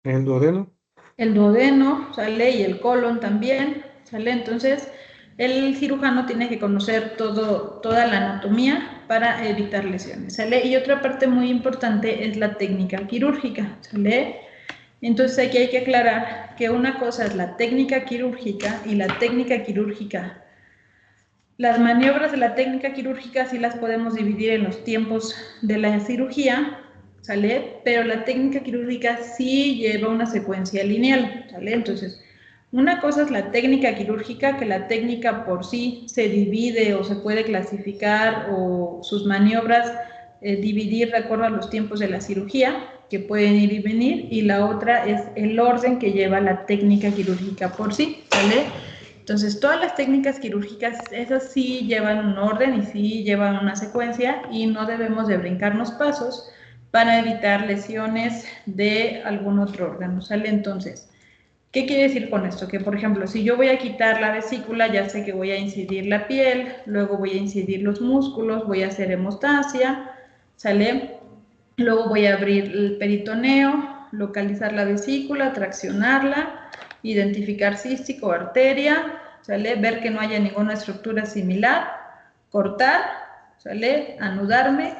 El duodeno. El duodeno, ¿sale? Y el colon también, ¿sale? Entonces, el cirujano tiene que conocer toda la anatomía para evitar lesiones, ¿sale? Y otra parte muy importante es la técnica quirúrgica, ¿sale? Entonces aquí hay que aclarar que una cosa es la técnica quirúrgica y la técnica quirúrgica. Las maniobras de la técnica quirúrgica sí las podemos dividir en los tiempos de la cirugía, ¿sale? Pero la técnica quirúrgica sí lleva una secuencia lineal, ¿sale? Entonces, una cosa es la técnica quirúrgica, que la técnica por sí se divide o se puede clasificar o sus maniobras dividir de acuerdo a los tiempos de la cirugía, que pueden ir y venir, y la otra es el orden que lleva la técnica quirúrgica por sí, ¿sale? Entonces, todas las técnicas quirúrgicas, esas sí llevan un orden y sí llevan una secuencia y no debemos de brincarnos pasos para evitar lesiones de algún otro órgano, ¿sale? Entonces, ¿qué quiere decir con esto? Que, por ejemplo, si yo voy a quitar la vesícula, ya sé que voy a incidir la piel, luego voy a incidir los músculos, voy a hacer hemostasia, ¿sale? Luego voy a abrir el peritoneo, localizar la vesícula, traccionarla, identificar cístico, arteria, ¿sale? Ver que no haya ninguna estructura similar, cortar, ¿sale? Anudarme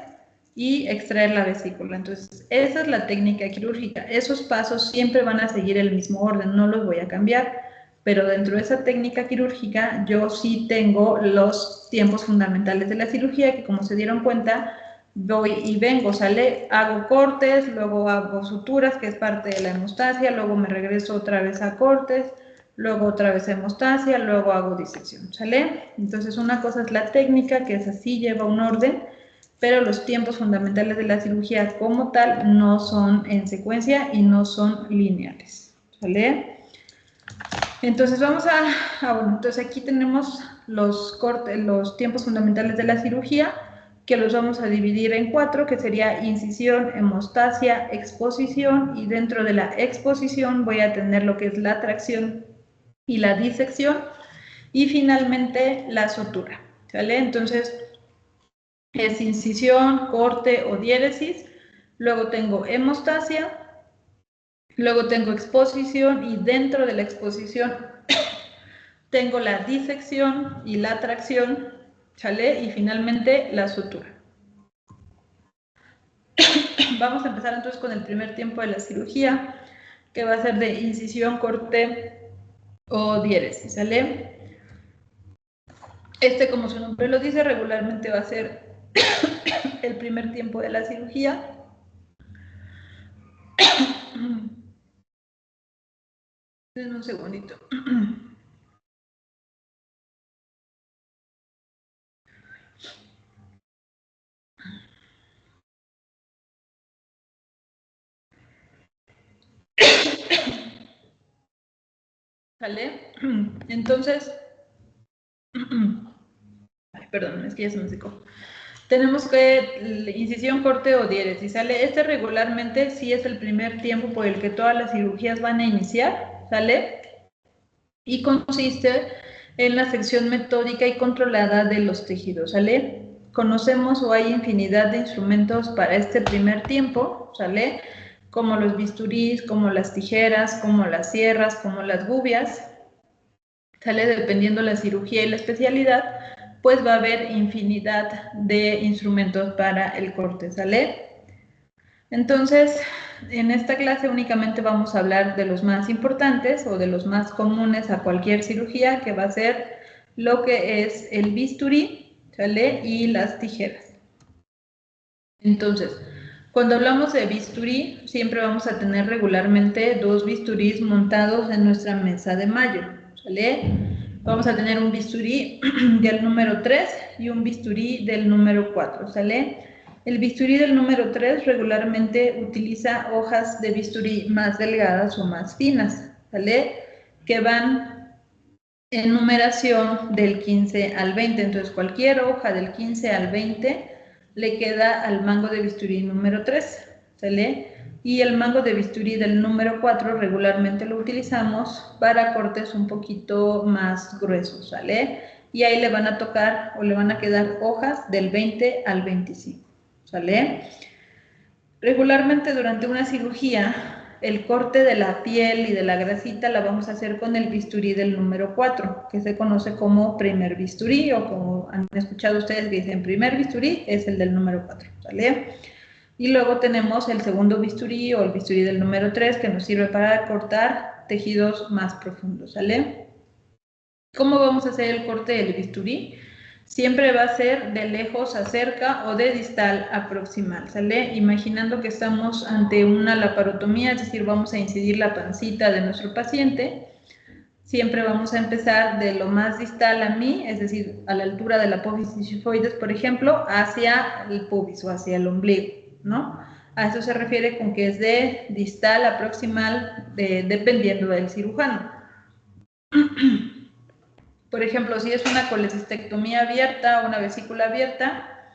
y extraer la vesícula. Entonces, esa es la técnica quirúrgica. Esos pasos siempre van a seguir el mismo orden, no los voy a cambiar. Pero dentro de esa técnica quirúrgica, yo sí tengo los tiempos fundamentales de la cirugía, que como se dieron cuenta, voy y vengo, ¿sale? Hago cortes, luego hago suturas, que es parte de la hemostasia, luego me regreso otra vez a cortes, luego otra vez a hemostasia, luego hago disección, ¿sale? Entonces, una cosa es la técnica, que es así, lleva un orden, pero los tiempos fundamentales de la cirugía como tal no son en secuencia y no son lineales, ¿sale? Entonces vamos bueno, entonces aquí tenemos los tiempos fundamentales de la cirugía, que los vamos a dividir en 4, que sería incisión, hemostasia, exposición, y dentro de la exposición voy a tener lo que es la tracción y la disección, y finalmente la sutura, ¿sale? Entonces es incisión, corte o diéresis, luego tengo hemostasia, luego tengo exposición, y dentro de la exposición tengo la disección y la tracción, ¿sale? Y finalmente la sutura. Vamos a empezar entonces con el primer tiempo de la cirugía, que va a ser de incisión, corte o diéresis, ¿sale? Como su nombre lo dice, regularmente va a ser el primer tiempo de la cirugía. Denme un segundito. ¿Sale? Entonces, ay, perdón, es que ya se me secó. Tenemos que incisión, corte o diéresis, ¿sale? Regularmente sí es el primer tiempo por el que todas las cirugías van a iniciar, ¿sale? Y consiste en la sección metódica y controlada de los tejidos, ¿sale? Conocemos o hay infinidad de instrumentos para este primer tiempo, ¿sale? Como los bisturís, como las tijeras, como las sierras, como las gubias, ¿sale? Dependiendo la cirugía y la especialidad, pues va a haber infinidad de instrumentos para el corte, ¿sale? Entonces, en esta clase únicamente vamos a hablar de los más importantes o de los más comunes a cualquier cirugía, que va a ser lo que es el bisturí, ¿sale? Y las tijeras. Entonces, cuando hablamos de bisturí, siempre vamos a tener regularmente 2 bisturís montados en nuestra mesa de Mayo, ¿sale? Vamos a tener un bisturí del número 3 y un bisturí del número 4, ¿sale? El bisturí del número 3 regularmente utiliza hojas de bisturí más delgadas o más finas, ¿sale? Que van en numeración del 15 al 20. Entonces, cualquier hoja del 15 al 20 le queda al mango de bisturí número 3, ¿sale? Y el mango de bisturí del número 4 regularmente lo utilizamos para cortes un poquito más gruesos, ¿sale? Y ahí le van a tocar o le van a quedar hojas del 20 al 25, ¿sale? Regularmente durante una cirugía, el corte de la piel y de la grasita la vamos a hacer con el bisturí del número 4, que se conoce como primer bisturí, o como han escuchado ustedes que dicen primer bisturí, es el del número 4, ¿sale? Y luego tenemos el segundo bisturí o el bisturí del número 3, que nos sirve para cortar tejidos más profundos, ¿sale? ¿Cómo vamos a hacer el corte del bisturí? Siempre va a ser de lejos a cerca o de distal a proximal, ¿sale? Imaginando que estamos ante una laparotomía, es decir, vamos a incidir la pancita de nuestro paciente. Siempre vamos a empezar de lo más distal a mí, es decir, a la altura de la apófisis xifoides, por ejemplo, hacia el pubis o hacia el ombligo, ¿no? A eso se refiere con que es de distal a proximal, dependiendo del cirujano. Por ejemplo, si es una colecistectomía abierta o una vesícula abierta,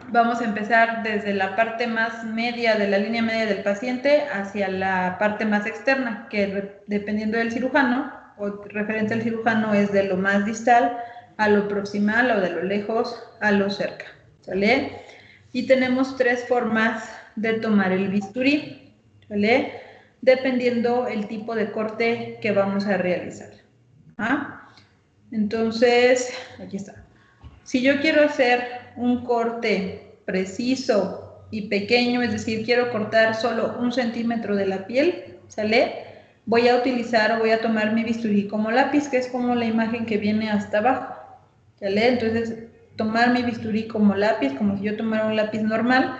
vamos a empezar desde la parte más media de la línea media del paciente hacia la parte más externa, que dependiendo del cirujano o referente al cirujano es de lo más distal a lo proximal o de lo lejos a lo cerca, ¿sale? Y tenemos 3 formas de tomar el bisturí, ¿sale? Dependiendo el tipo de corte que vamos a realizar. ¿Ah? Entonces, aquí está. Si yo quiero hacer un corte preciso y pequeño, es decir, quiero cortar solo 1 centímetro de la piel, ¿sale? Voy a utilizar o voy a tomar mi bisturí como lápiz, que es como la imagen que viene hasta abajo, ¿sale? Entonces, tomar mi bisturí como lápiz, como si yo tomara un lápiz normal,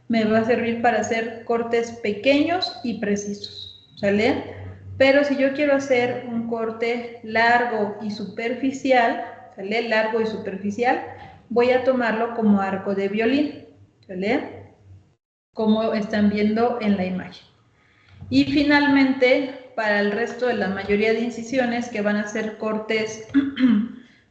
me va a servir para hacer cortes pequeños y precisos, ¿sale? Pero si yo quiero hacer un corte largo y superficial, ¿sale? Largo y superficial, voy a tomarlo como arco de violín, ¿sale? Como están viendo en la imagen. Y finalmente, para el resto de la mayoría de incisiones, que van a ser cortes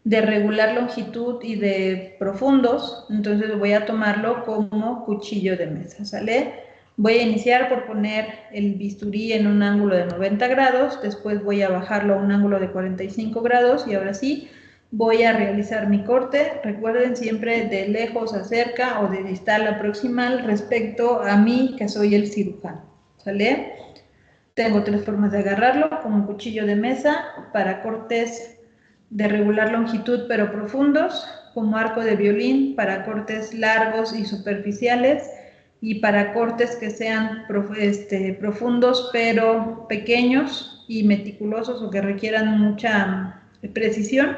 de regular longitud y de profundos, entonces voy a tomarlo como cuchillo de mesa, ¿sale? Voy a iniciar por poner el bisturí en un ángulo de 90 grados, después voy a bajarlo a un ángulo de 45 grados y ahora sí voy a realizar mi corte. Recuerden siempre de lejos a cerca o de distal a proximal respecto a mí, que soy el cirujano, ¿sale? Tengo 3 formas de agarrarlo, como cuchillo de mesa, para cortes de regular longitud pero profundos, como arco de violín para cortes largos y superficiales, y para cortes que sean profundos pero pequeños y meticulosos o que requieran mucha precisión,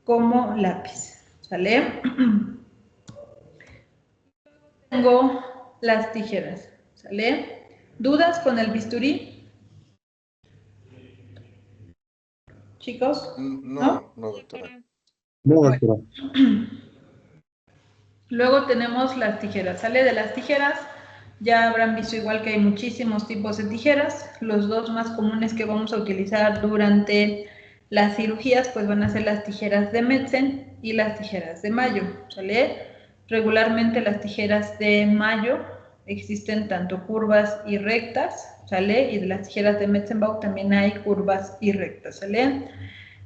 como lápiz, ¿sale? Tengo las tijeras, ¿sale? ¿Dudas con el bisturí? Chicos, No, doctora. No, doctora. Luego tenemos las tijeras, ¿sale? De las tijeras ya habrán visto igual que hay muchísimos tipos de tijeras. Los 2 más comunes que vamos a utilizar durante las cirugías pues van a ser las tijeras de Metzen y las tijeras de Mayo, ¿sale? Regularmente las tijeras de Mayo existen tanto curvas y rectas, ¿sale? Y de las tijeras de Metzenbau también hay curvas y rectas, ¿sale?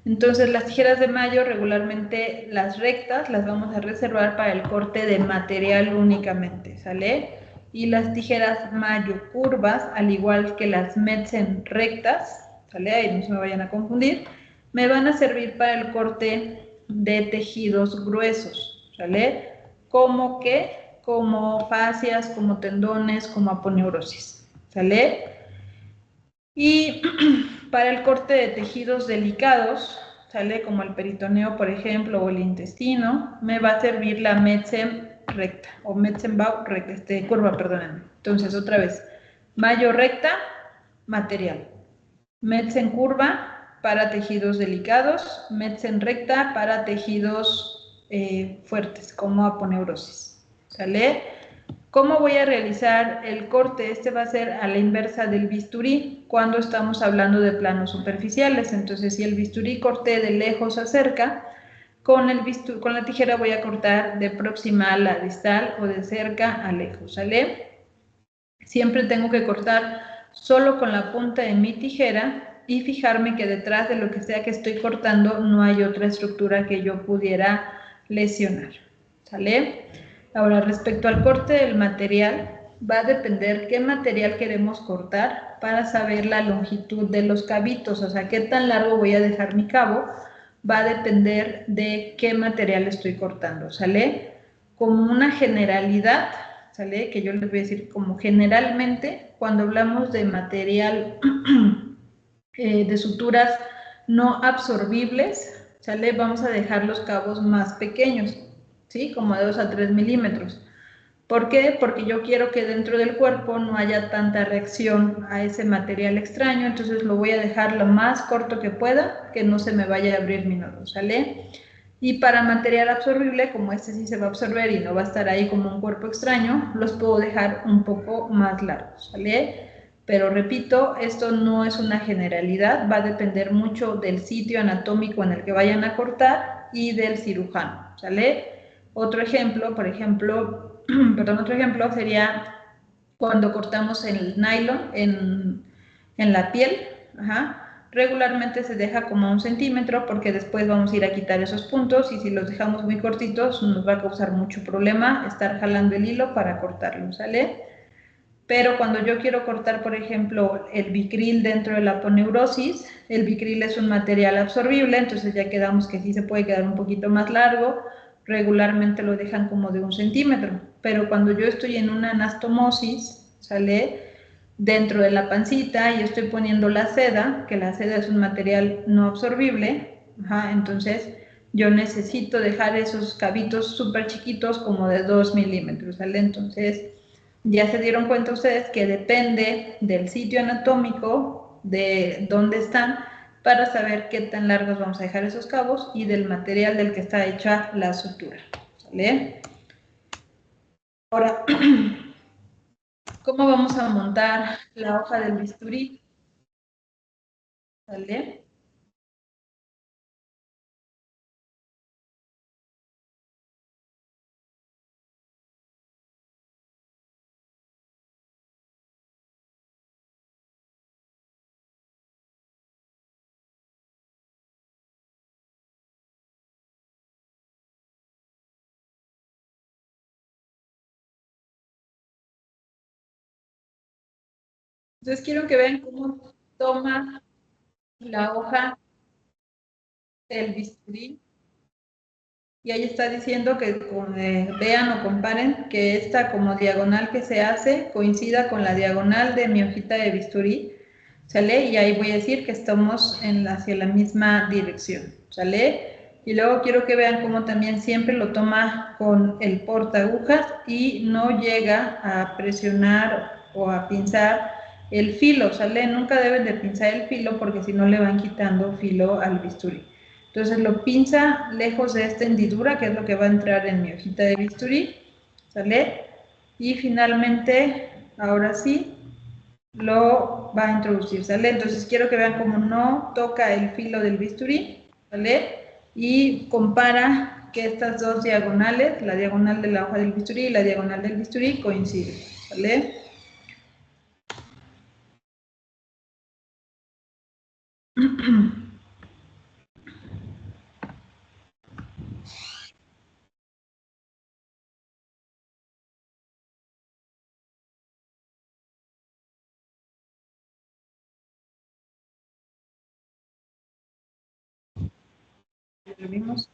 Entonces las tijeras de Mayo regularmente las rectas las vamos a reservar para el corte de material únicamente, ¿sale? Y las tijeras Mayo curvas, al igual que las Metzen rectas, ¿sale? Ahí no se me vayan a confundir, me van a servir para el corte de tejidos gruesos, ¿sale? Como fascias, como tendones, como aponeurosis, ¿sale? Y para el corte de tejidos delicados, ¿sale? Como el peritoneo, por ejemplo, o el intestino, me va a servir la Metzen recta, o Metzenbau recta, curva, perdónenme. Entonces, otra vez, Mayo recta, material. Metzen curva para tejidos delicados, Metzen recta para tejidos fuertes, como aponeurosis, ¿sale? ¿Cómo voy a realizar el corte? Este va a ser a la inversa del bisturí cuando estamos hablando de planos superficiales. Entonces, si el bisturí corté de lejos a cerca, con la tijera voy a cortar de proximal a distal o de cerca a lejos, ¿sale? Siempre tengo que cortar solo con la punta de mi tijera y fijarme que detrás de lo que sea que estoy cortando no hay otra estructura que yo pudiera lesionar, ¿sale? Ahora, respecto al corte del material, va a depender qué material queremos cortar para saber la longitud de los cabitos, o sea, qué tan largo voy a dejar mi cabo, va a depender de qué material estoy cortando, ¿sale? Como una generalidad, ¿sale? Que yo les voy a decir como generalmente, cuando hablamos de material de suturas no absorbibles, ¿sale? Vamos a dejar los cabos más pequeños, ¿sí? Como de 2 a 3 milímetros. ¿Por qué? Porque yo quiero que dentro del cuerpo no haya tanta reacción a ese material extraño, entonces lo voy a dejar lo más corto que pueda, que no se me vaya a abrir mi nodo, ¿sale? Y para material absorbible, como este sí se va a absorber y no va a estar ahí como un cuerpo extraño, los puedo dejar un poco más largos, ¿sale? Pero repito, esto no es una generalidad, va a depender mucho del sitio anatómico en el que vayan a cortar y del cirujano, ¿sale? Otro ejemplo, por ejemplo, perdón, otro ejemplo sería cuando cortamos el nylon en la piel, ajá, regularmente se deja como a 1 centímetro porque después vamos a ir a quitar esos puntos y si los dejamos muy cortitos nos va a causar mucho problema estar jalando el hilo para cortarlo, ¿sale? Pero cuando yo quiero cortar, por ejemplo, el bicril dentro de la poneurosis, el bicril es un material absorbible, entonces ya quedamos que sí se puede quedar un poquito más largo, regularmente lo dejan como de 1 centímetro, pero cuando yo estoy en una anastomosis, ¿sale? Dentro de la pancita y estoy poniendo la seda, que la seda es un material no absorbible, ajá, entonces yo necesito dejar esos cabitos súper chiquitos como de 2 milímetros, ¿sale? Entonces ya se dieron cuenta ustedes que depende del sitio anatómico, de dónde están, para saber qué tan largos vamos a dejar esos cabos y del material del que está hecha la sutura, ¿sale? Ahora, ¿cómo vamos a montar la hoja del bisturí? ¿Sale? Entonces quiero que vean cómo toma la hoja del bisturí y ahí está diciendo que vean o comparen que esta como diagonal que se hace coincida con la diagonal de mi hojita de bisturí, ¿sale? Y ahí voy a decir que estamos hacia la misma dirección, ¿sale? Y luego quiero que vean cómo también siempre lo toma con el porta agujas y no llega a presionar o a pinzar el filo, ¿sale? Nunca deben de pinzar el filo porque si no le van quitando filo al bisturí. Entonces lo pinza lejos de esta hendidura, que es lo que va a entrar en mi hojita de bisturí, ¿sale? Y finalmente, ahora sí, lo va a introducir, ¿sale? Entonces quiero que vean cómo no toca el filo del bisturí, ¿sale? Y compara que estas dos diagonales, la diagonal de la hoja del bisturí y la diagonal del bisturí coinciden, ¿sale? ¿Lo vimos?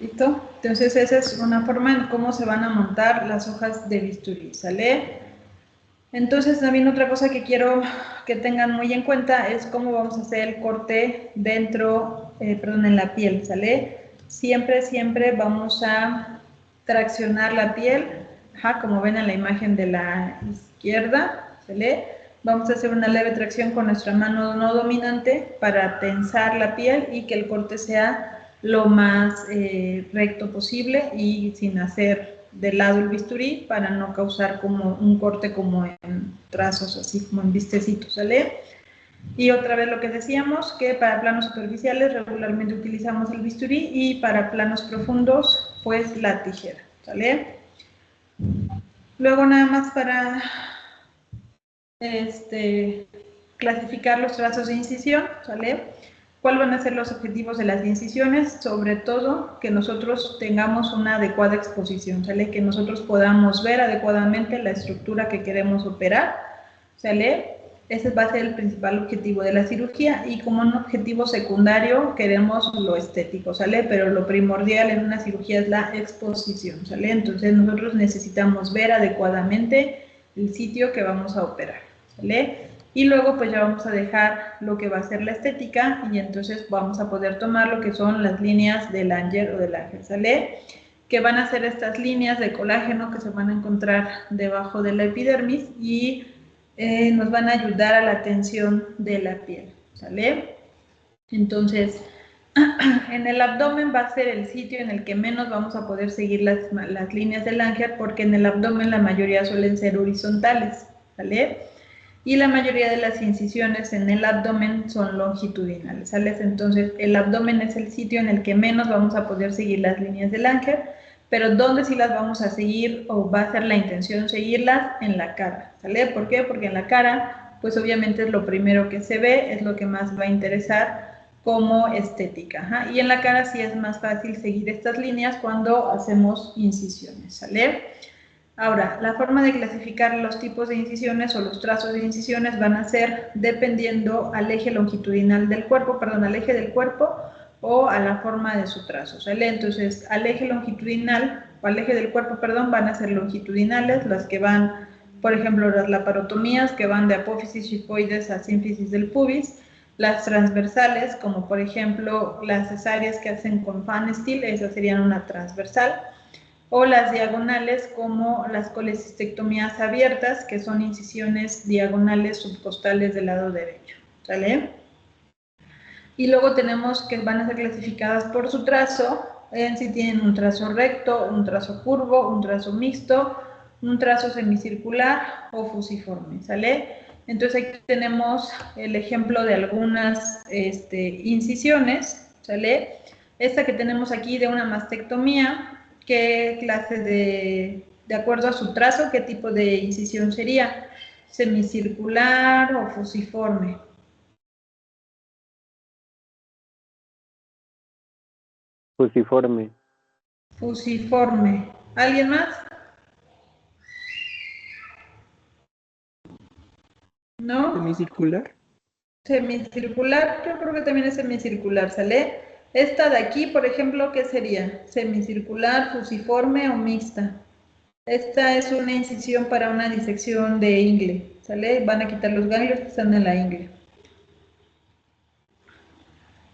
¿Listo? Entonces esa es una forma en cómo se van a montar las hojas de bisturí, ¿sale? Entonces también otra cosa que quiero que tengan muy en cuenta es cómo vamos a hacer el corte dentro, en la piel, ¿sale? Siempre, siempre vamos a traccionar la piel, como ven en la imagen de la izquierda, ¿sale? Vamos a hacer una leve tracción con nuestra mano no dominante para tensar la piel y que el corte sea lo más recto posible y sin hacer de lado el bisturí para no causar como un corte como en trazos, así como en vistecitos, ¿sale? Y otra vez lo que decíamos, que para planos superficiales regularmente utilizamos el bisturí y para planos profundos, pues la tijera, ¿sale? Luego nada más para clasificar los trazos de incisión, ¿sale? ¿Cuáles van a ser los objetivos de las incisiones? Sobre todo, que nosotros tengamos una adecuada exposición, ¿sale? Que nosotros podamos ver adecuadamente la estructura que queremos operar, ¿sale? Ese va a ser el principal objetivo de la cirugía y como un objetivo secundario queremos lo estético, ¿sale? Pero lo primordial en una cirugía es la exposición, ¿sale? Entonces nosotros necesitamos ver adecuadamente el sitio que vamos a operar, ¿sale? Y luego pues ya vamos a dejar lo que va a ser la estética y entonces vamos a poder tomar lo que son las líneas del Langer o del Ángel, ¿sale? Que van a ser estas líneas de colágeno que se van a encontrar debajo de la epidermis y nos van a ayudar a la tensión de la piel, ¿sale? Entonces, en el abdomen va a ser el sitio en el que menos vamos a poder seguir las líneas del Langer porque en el abdomen la mayoría suelen ser horizontales, ¿sale? Y la mayoría de las incisiones en el abdomen son longitudinales, ¿sale? Entonces, el abdomen es el sitio en el que menos vamos a poder seguir las líneas del Langer, pero ¿dónde sí las vamos a seguir o va a ser la intención seguirlas? En la cara, ¿sale? ¿Por qué? Porque en la cara, pues obviamente es lo primero que se ve, es lo que más va a interesar como estética, y en la cara sí es más fácil seguir estas líneas cuando hacemos incisiones, ¿sale? Ahora, la forma de clasificar los tipos de incisiones o los trazos de incisiones van a ser dependiendo al eje longitudinal del cuerpo, al eje del cuerpo o a la forma de su trazo, ¿sale? Entonces, al eje longitudinal o al eje del cuerpo, van a ser longitudinales, las que van, por ejemplo, las laparotomías que van de apófisis hipoides a sínfisis del pubis, las transversales, como por ejemplo las cesáreas que hacen con Pfannstiel, esas serían una transversal, o las diagonales como las colecistectomías abiertas, que son incisiones diagonales subcostales del lado derecho, ¿sale? Y luego tenemos que van a ser clasificadas por su trazo, en si tienen un trazo recto, un trazo curvo, un trazo mixto, un trazo semicircular o fusiforme, ¿sale? Entonces aquí tenemos el ejemplo de algunas incisiones, ¿sale? Esta que tenemos aquí de una mastectomía, ¿qué clase de acuerdo a su trazo, qué tipo de incisión sería? ¿Semicircular o fusiforme? Fusiforme. Fusiforme. ¿Alguien más? ¿No? Semicircular. Semicircular, yo creo que también es semicircular, ¿sale? Esta de aquí, por ejemplo, ¿qué sería? ¿Semicircular, fusiforme o mixta? Esta es una incisión para una disección de ingle, ¿sale? Van a quitar los ganglios que están en la ingle.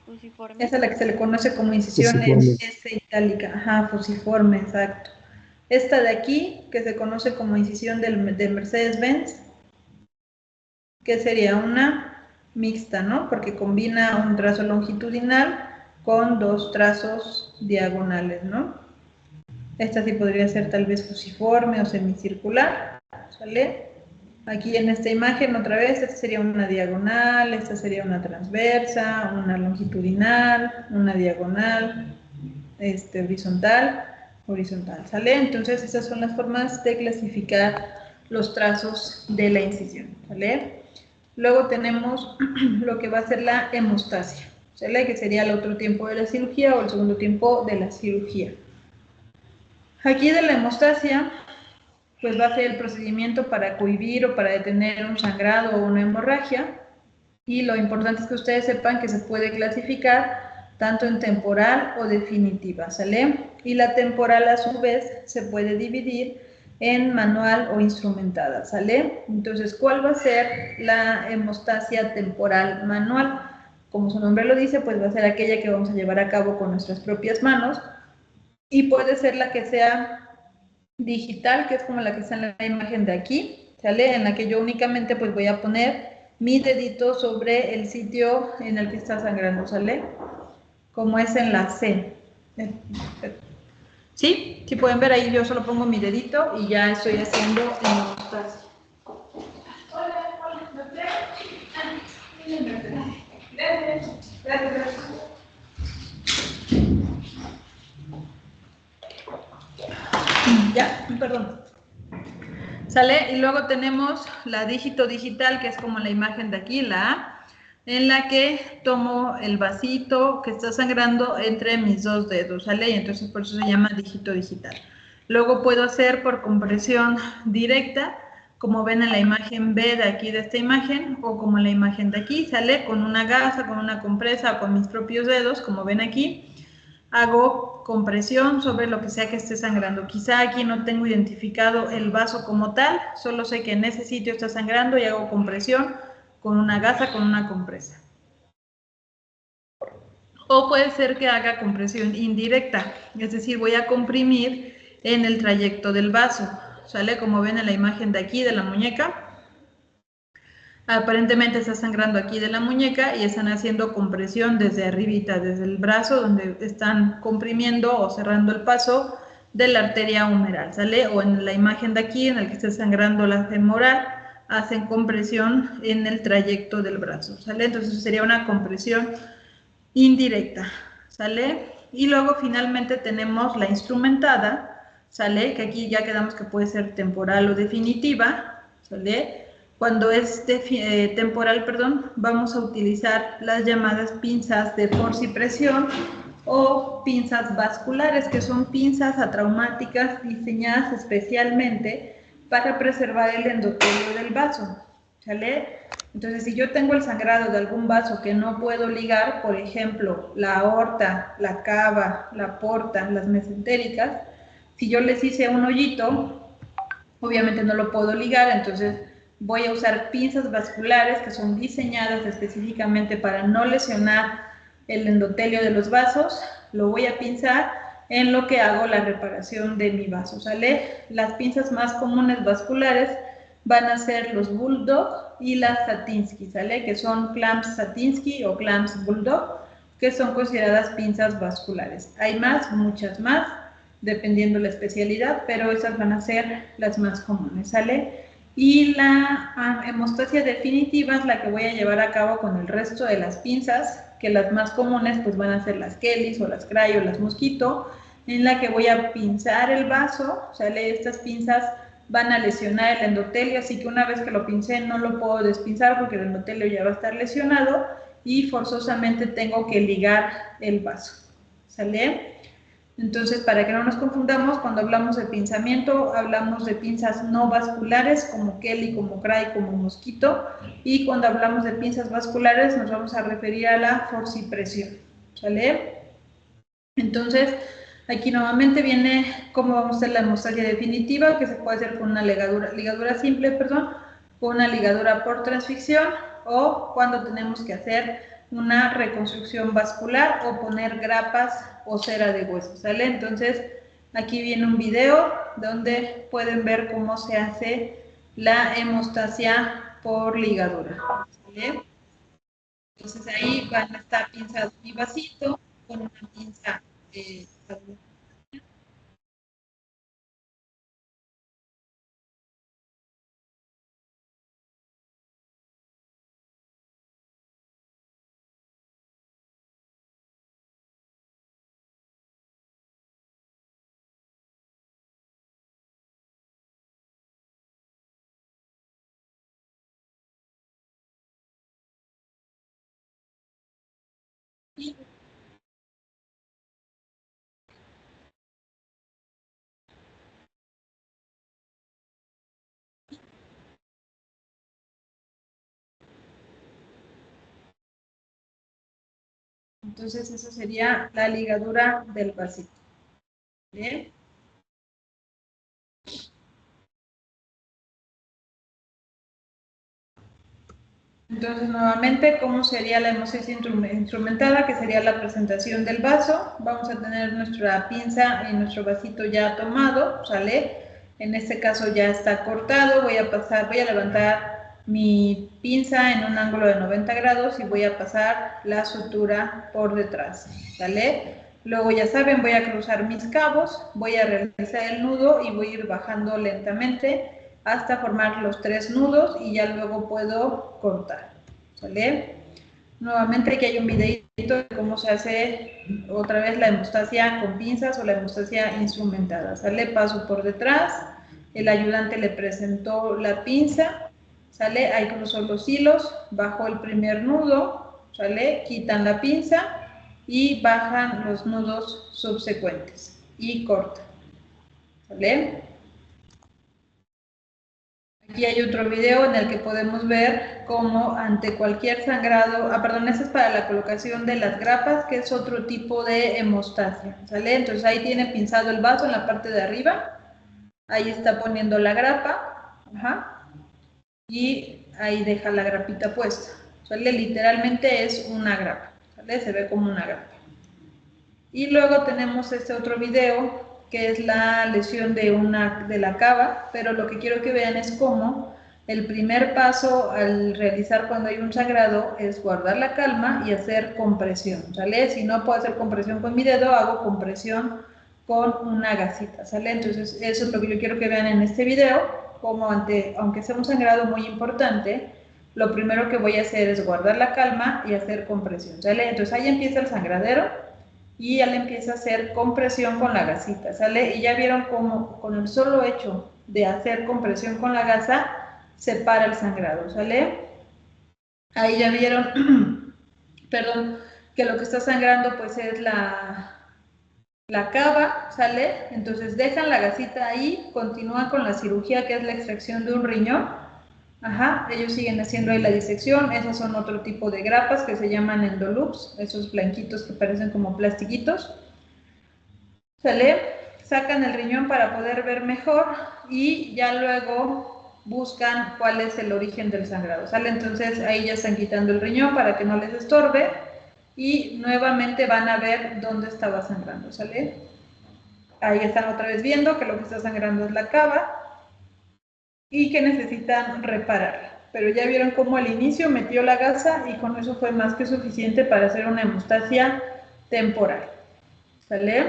Fusiforme. Esa es la que se le conoce como incisión en Fusiforme. S itálica, fusiforme, exacto. Esta de aquí, que se conoce como incisión de Mercedes-Benz, que sería una mixta, ¿no? Porque combina un trazo longitudinal con dos trazos diagonales, ¿no? Esta sí podría ser tal vez fusiforme o semicircular, ¿sale? Aquí en esta imagen, otra vez, esta sería una diagonal, esta sería una transversa, una longitudinal, una diagonal, horizontal, ¿sale? Entonces, estas son las formas de clasificar los trazos de la incisión, ¿sale? Luego tenemos lo que va a ser la hemostasia, ¿sale? Que sería el otro tiempo de la cirugía o el segundo tiempo de la cirugía. Aquí de la hemostasia, pues va a ser el procedimiento para cohibir o para detener un sangrado o una hemorragia. Y lo importante es que ustedes sepan que se puede clasificar tanto en temporal o definitiva, ¿sale? Y la temporal a su vez se puede dividir en manual o instrumentada, ¿sale? Entonces, ¿cuál va a ser la hemostasia temporal manual? Como su nombre lo dice, pues va a ser aquella que vamos a llevar a cabo con nuestras propias manos y puede ser la que sea digital, que es como la que está en la imagen de aquí, ¿sale? En la que yo únicamente pues voy a poner mi dedito sobre el sitio en el que está sangrando, ¿sale? Como es en la C. ¿Sí? Si pueden ver ahí, yo solo pongo mi dedito y ya estoy haciendo hemostasia. Hola, doctor. Gracias. Ya, perdón. ¿Sale? Y luego tenemos la dígito digital, que es como la imagen de aquí, la A, en la que tomo el vasito que está sangrando entre mis dos dedos, ¿sale? Y entonces por eso se llama dígito digital. Luego puedo hacer por compresión directa, como ven en la imagen B de aquí de esta imagen, o como en la imagen de aquí, ¿sale? Con una gasa, con una compresa o con mis propios dedos, como ven aquí. Hago compresión sobre lo que sea que esté sangrando. Quizá aquí no tengo identificado el vaso como tal, solo sé que en ese sitio está sangrando y hago compresión con una gasa, con una compresa. O puede ser que haga compresión indirecta, es decir, voy a comprimir en el trayecto del vaso. ¿Sale? Como ven en la imagen de aquí de la muñeca. Aparentemente está sangrando aquí de la muñeca y están haciendo compresión desde arribita, desde el brazo, donde están comprimiendo o cerrando el paso de la arteria humeral, ¿sale? O en la imagen de aquí, en el que está sangrando la femoral, hacen compresión en el trayecto del brazo, ¿sale? Entonces sería una compresión indirecta, ¿sale? Y luego finalmente tenemos la instrumentada, ¿sale? Que aquí ya quedamos que puede ser temporal o definitiva, ¿sale? Cuando es temporal, perdón, vamos a utilizar las llamadas pinzas de forcipresión o pinzas vasculares, que son pinzas atraumáticas diseñadas especialmente para preservar el endotelio del vaso, ¿sale? Entonces, si yo tengo el sangrado de algún vaso que no puedo ligar, por ejemplo, la aorta, la cava, la porta, las mesentéricas, si yo les hice un hoyito, obviamente no lo puedo ligar, entonces voy a usar pinzas vasculares que son diseñadas específicamente para no lesionar el endotelio de los vasos, lo voy a pinzar en lo que hago la reparación de mi vaso, ¿sale? Las pinzas más comunes vasculares van a ser los Bulldog y las Satinsky, ¿sale? Que son clamps Satinsky o clamps Bulldog, que son consideradas pinzas vasculares. Hay más, muchas más, dependiendo la especialidad, pero esas van a ser las más comunes, ¿sale? Y la hemostasia definitiva es la que voy a llevar a cabo con el resto de las pinzas, que las más comunes pues van a ser las Kellys o las Cray o las Mosquito, en la que voy a pinzar el vaso, ¿sale? Estas pinzas van a lesionar el endotelio, así que una vez que lo pincé no lo puedo despinzar porque el endotelio ya va a estar lesionado y forzosamente tengo que ligar el vaso, ¿sale? Entonces, para que no nos confundamos, cuando hablamos de pinzamiento, hablamos de pinzas no vasculares, como Kelly, como Cray, como Mosquito, y cuando hablamos de pinzas vasculares, nos vamos a referir a la forcipresión, ¿sale? Entonces, aquí nuevamente viene cómo vamos a hacer la hemostasia definitiva, que se puede hacer con una ligadura simple, perdón, con una ligadura por transficción, o cuando tenemos que hacer una reconstrucción vascular o poner grapas o cera de hueso, ¿sale? Entonces, aquí viene un video donde pueden ver cómo se hace la hemostasia por ligadura, ¿sale? Entonces ahí van a estar pinzado mi vasito con una pinza de... Entonces, eso sería la ligadura del vasito. Bien. Entonces, nuevamente, ¿cómo sería la hemostasia instrumentada? Que sería la presentación del vaso. Vamos a tener nuestra pinza y nuestro vasito ya tomado, ¿sale? En este caso ya está cortado. Voy a levantar mi pinza en un ángulo de 90 grados y voy a pasar la sutura por detrás, ¿sale? Luego, ya saben, voy a cruzar mis cabos, voy a realizar el nudo y voy a ir bajando lentamente hasta formar los 3 nudos y ya luego puedo cortar, ¿sale? Nuevamente aquí hay un videito de cómo se hace otra vez la hemostasia con pinzas o la hemostasia instrumentada, ¿sale? Paso por detrás, el ayudante le presentó la pinza, ¿sale? Ahí cruzó los hilos, bajó el primer nudo, ¿sale? Quitan la pinza y bajan los nudos subsecuentes y cortan, ¿sale? Aquí hay otro video en el que podemos ver cómo ante cualquier sangrado, perdón, ese es para la colocación de las grapas, que es otro tipo de hemostasia, ¿sale? Entonces ahí tiene pinzado el vaso en la parte de arriba, ahí está poniendo la grapa, ajá, y ahí deja la grapita puesta, ¿sale? Literalmente es una grapa, ¿sale? Se ve como una grapa. Y luego tenemos este otro video que es la lesión de la cava, pero lo que quiero que vean es cómo el primer paso al realizar cuando hay un sangrado es guardar la calma y hacer compresión, ¿sale? Si no puedo hacer compresión con mi dedo, hago compresión con una gasita, ¿sale? Entonces eso es lo que yo quiero que vean en este video, como aunque sea un sangrado muy importante, lo primero que voy a hacer es guardar la calma y hacer compresión, ¿sale? Entonces ahí empieza el sangradero y ya le empieza a hacer compresión con la gasita, ¿sale? Y ya vieron cómo con el solo hecho de hacer compresión con la gasa se para el sangrado, ¿sale? Ahí ya vieron, perdón, que lo que está sangrando pues es la cava, ¿sale? Entonces dejan la gasita ahí, continúan con la cirugía que es la extracción de un riñón. Ajá, ellos siguen haciendo ahí la disección, esos son otro tipo de grapas que se llaman endoloops, esos blanquitos que parecen como plastiquitos, ¿sale? Sacan el riñón para poder ver mejor y ya luego buscan cuál es el origen del sangrado, ¿sale? Entonces ahí ya están quitando el riñón para que no les estorbe y nuevamente van a ver dónde estaba sangrando, ¿sale? Ahí están otra vez viendo que lo que está sangrando es la cava y que necesitan reparar. Pero ya vieron cómo al inicio metió la gasa y con eso fue más que suficiente para hacer una hemostasia temporal, ¿sale?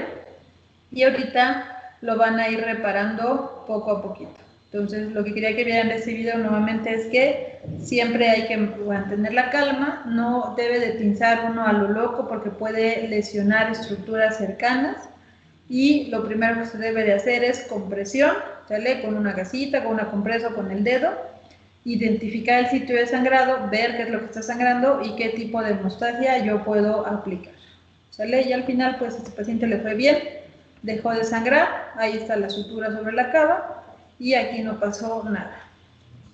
Y ahorita lo van a ir reparando poco a poquito. Entonces, lo que quería que vieran de este video nuevamente es que siempre hay que mantener la calma, no debe de pinzar uno a lo loco porque puede lesionar estructuras cercanas. Y lo primero que se debe de hacer es compresión, ¿sale? Con una gasita, con una compresa o con el dedo, identificar el sitio de sangrado, ver qué es lo que está sangrando y qué tipo de hemostasia yo puedo aplicar, ¿sale? Y al final, pues, a este paciente le fue bien, dejó de sangrar, ahí está la sutura sobre la cava y aquí no pasó nada,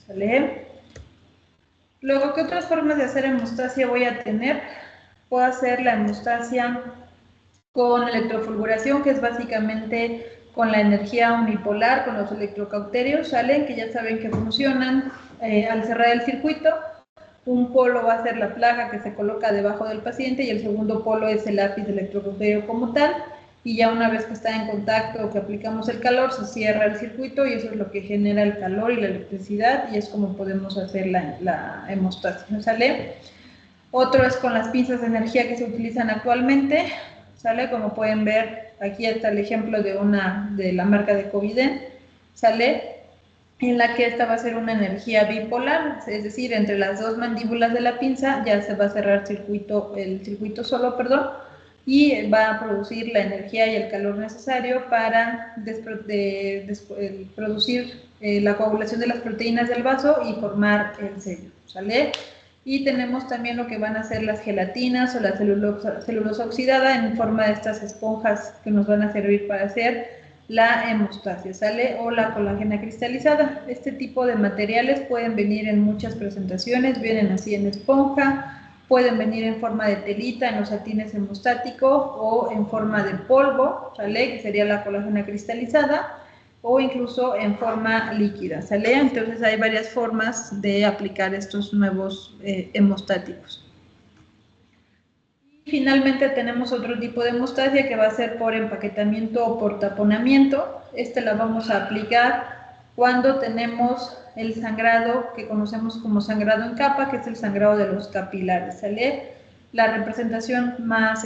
¿sale? Luego, ¿qué otras formas de hacer hemostasia voy a tener? Puedo hacer la hemostasia con electrofulguración, que es básicamente con la energía unipolar, con los electrocauterios, ¿sale? Que ya saben que funcionan al cerrar el circuito. Un polo va a ser la placa que se coloca debajo del paciente y el segundo polo es el lápiz electrocauterio como tal. Y ya una vez que está en contacto o que aplicamos el calor, se cierra el circuito y eso es lo que genera el calor y la electricidad y es como podemos hacer la hemostasia, ¿sale? Otro es con las pinzas de energía que se utilizan actualmente, ¿sale? Como pueden ver, aquí está el ejemplo de la marca de Coviden, ¿sale? En la que esta va a ser una energía bipolar, es decir, entre las dos mandíbulas de la pinza ya se va a cerrar el circuito solo, perdón, y va a producir la energía y el calor necesario para producir la coagulación de las proteínas del vaso y formar el sello, ¿sale? Y tenemos también lo que van a ser las gelatinas o la celulosa oxidada en forma de estas esponjas que nos van a servir para hacer la hemostasia, ¿sale? O la colágena cristalizada. Este tipo de materiales pueden venir en muchas presentaciones, vienen así en esponja pueden venir en forma de telita en los satines hemostáticos o en forma de polvo, ¿sale? Que sería la colágena cristalizada, o incluso en forma líquida, ¿sale? Entonces hay varias formas de aplicar estos nuevos hemostáticos. Y finalmente tenemos otro tipo de hemostasia que va a ser por empaquetamiento o por taponamiento. La vamos a aplicar cuando tenemos el sangrado que conocemos como sangrado en capa, que es el sangrado de los capilares, ¿sale? La representación más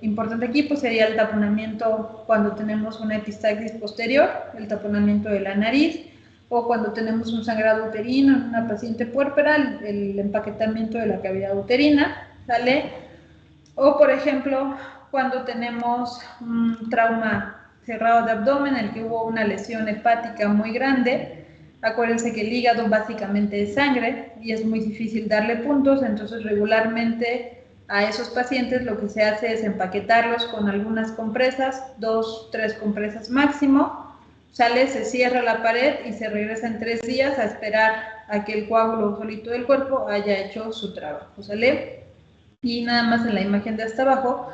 importante aquí pues sería el taponamiento cuando tenemos una epistaxis posterior, el taponamiento de la nariz, o cuando tenemos un sangrado uterino en una paciente puérpera, el empaquetamiento de la cavidad uterina, ¿sale? O por ejemplo, cuando tenemos un trauma cerrado de abdomen en el que hubo una lesión hepática muy grande. Acuérdense que el hígado básicamente es sangre y es muy difícil darle puntos, entonces regularmente a esos pacientes lo que se hace es empaquetarlos con algunas compresas, 2, 3 compresas máximo, sale, se cierra la pared y se regresa en 3 días a esperar a que el coágulo solito del cuerpo haya hecho su trabajo, ¿sale? Y nada más en la imagen de hasta abajo,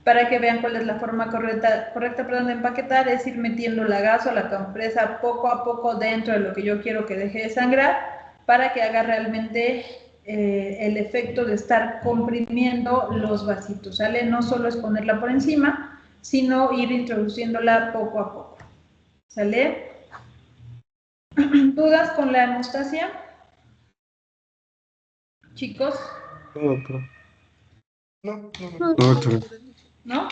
para que vean cuál es la forma correcta de empaquetar, es ir metiendo la gasa o la compresa poco a poco dentro de lo que yo quiero que deje de sangrar, para que haga realmente el efecto de estar comprimiendo los vasitos, ¿sale? No solo es ponerla por encima, sino ir introduciéndola poco a poco, ¿sale? ¿Dudas con la hemostasia? Chicos. No, doctor. No, doctor. ¿No?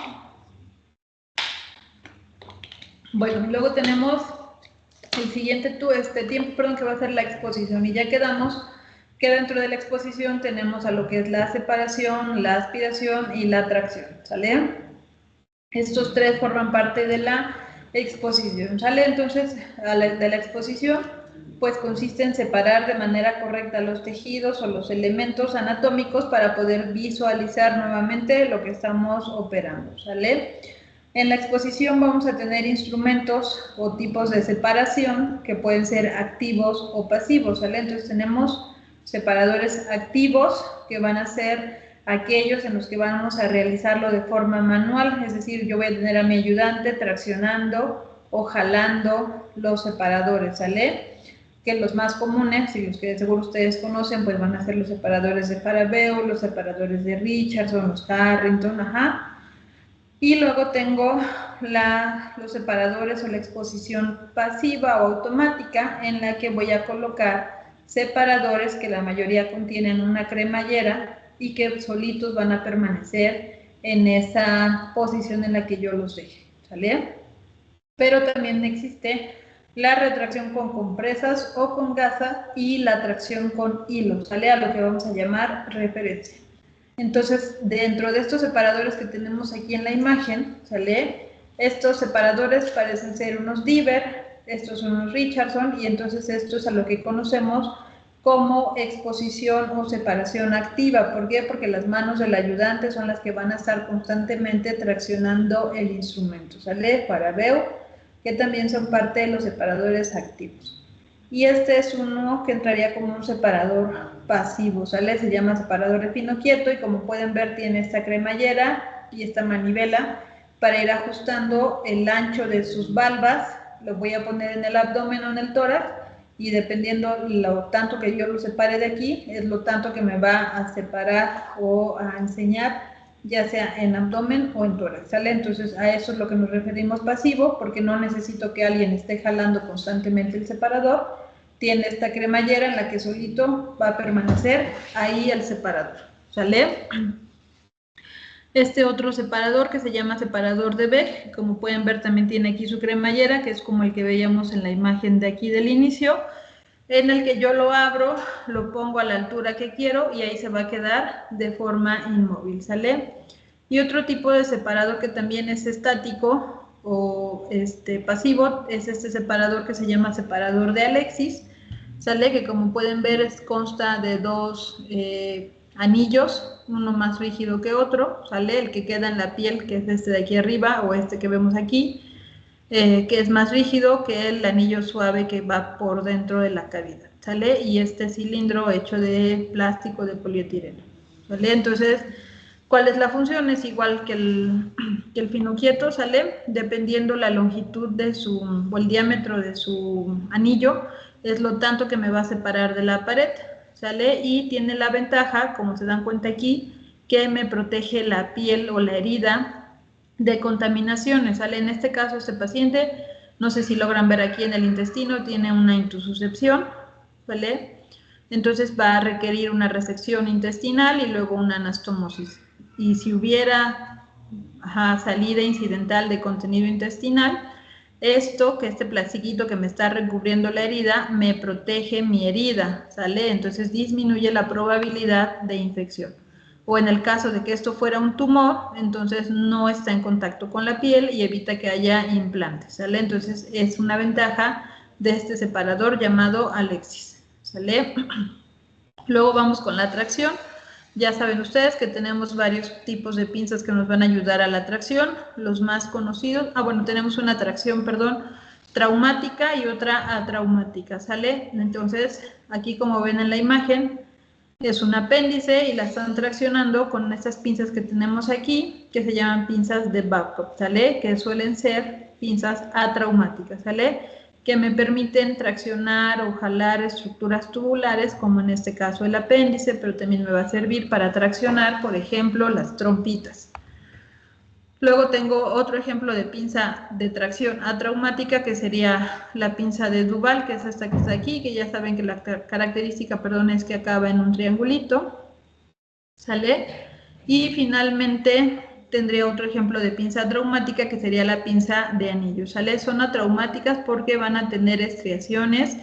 Bueno, y luego tenemos el siguiente tiempo, que va a ser la exposición, y ya quedamos que dentro de la exposición tenemos a lo que es la separación, la aspiración y la tracción, ¿sale? Estos tres forman parte de la exposición, ¿sale? Entonces, de la exposición, pues consiste en separar de manera correcta los tejidos o los elementos anatómicos para poder visualizar nuevamente lo que estamos operando, ¿sale? En la exposición vamos a tener instrumentos o tipos de separación que pueden ser activos o pasivos, ¿sale? Entonces tenemos separadores activos que van a ser aquellos en los que vamos a realizarlo de forma manual, es decir, yo voy a tener a mi ayudante traccionando o jalando los separadores, ¿sale? Que los más comunes, y los que seguro ustedes conocen, pues van a ser los separadores de Farabeo, los separadores de Richardson, los Harrington, ajá. Y luego tengo los separadores o la exposición pasiva o automática, en la que voy a colocar separadores que la mayoría contienen una cremallera y que solitos van a permanecer en esa posición en la que yo los deje, ¿sale? Pero también existe la retracción con compresas o con gasa y la tracción con hilo, ¿sale? A lo que vamos a llamar referencia. Entonces, dentro de estos separadores que tenemos aquí en la imagen, ¿sale? Estos separadores parecen ser unos Diver, estos son unos Richardson, y entonces esto es a lo que conocemos como exposición o separación activa. ¿Por qué? Porque las manos del ayudante son las que van a estar constantemente traccionando el instrumento, ¿sale? Farabeo, que también son parte de los separadores activos. Y este es uno que entraría como un separador pasivo, ¿sale? Se llama separador de fino quieto, y como pueden ver tiene esta cremallera y esta manivela para ir ajustando el ancho de sus valvas. Lo voy a poner en el abdomen o en el tórax, y dependiendo lo tanto que yo lo separe de aquí, es lo tanto que me va a separar o a enseñar, ya sea en abdomen o en tórax, ¿sale? Entonces a eso es lo que nos referimos pasivo, porque no necesito que alguien esté jalando constantemente el separador. Tiene esta cremallera en la que solito va a permanecer ahí el separador, ¿sale? Este otro separador que se llama separador de Beck, como pueden ver también tiene aquí su cremallera, que es como el que veíamos en la imagen de aquí del inicio, en el que yo lo abro, lo pongo a la altura que quiero y ahí se va a quedar de forma inmóvil, ¿sale? Y otro tipo de separador que también es estático o pasivo es este separador que se llama separador de Alexis, ¿sale? Que como pueden ver consta de dos anillos, uno más rígido que otro, ¿sale? El que queda en la piel, que es este de aquí arriba, o este que vemos aquí, que es más rígido que el anillo suave que va por dentro de la cavidad, ¿sale? Y este cilindro hecho de plástico de polietileno, ¿sale? Entonces, ¿cuál es la función? Es igual que el fino quieto, ¿sale? Dependiendo la longitud de o el diámetro de su anillo, es lo tanto que me va a separar de la pared, ¿sale? Y tiene la ventaja, como se dan cuenta aquí, que me protege la piel o la herida de contaminaciones, ¿sale? En este caso, este paciente, no sé si logran ver aquí en el intestino, tiene una intususcepción, ¿vale? Entonces va a requerir una resección intestinal y luego una anastomosis. Y si hubiera salida incidental de contenido intestinal, este plastiquito que me está recubriendo la herida, me protege mi herida, ¿sale? Entonces disminuye la probabilidad de infección. O en el caso de que esto fuera un tumor, entonces no está en contacto con la piel y evita que haya implantes, ¿sale? Entonces es una ventaja de este separador llamado Alexis, ¿sale? Luego vamos con la tracción. Ya saben ustedes que tenemos varios tipos de pinzas que nos van a ayudar a la tracción. Los más conocidos, tenemos una tracción, traumática y otra atraumática, ¿sale? Entonces, aquí como ven en la imagen, es un apéndice y la están traccionando con estas pinzas que tenemos aquí, que se llaman pinzas de Babcock, ¿sale? Que suelen ser pinzas atraumáticas, ¿sale? Que me permiten traccionar o jalar estructuras tubulares, como en este caso el apéndice, pero también me va a servir para traccionar, por ejemplo, las trompitas. Luego tengo otro ejemplo de pinza de tracción atraumática, que sería la pinza de Duval, que es esta que está aquí, que ya saben que la característica, es que acaba en un triangulito, ¿sale? Y finalmente tendría otro ejemplo de pinza traumática, que sería la pinza de anillo, ¿sale? Son atraumáticas porque van a tener estriaciones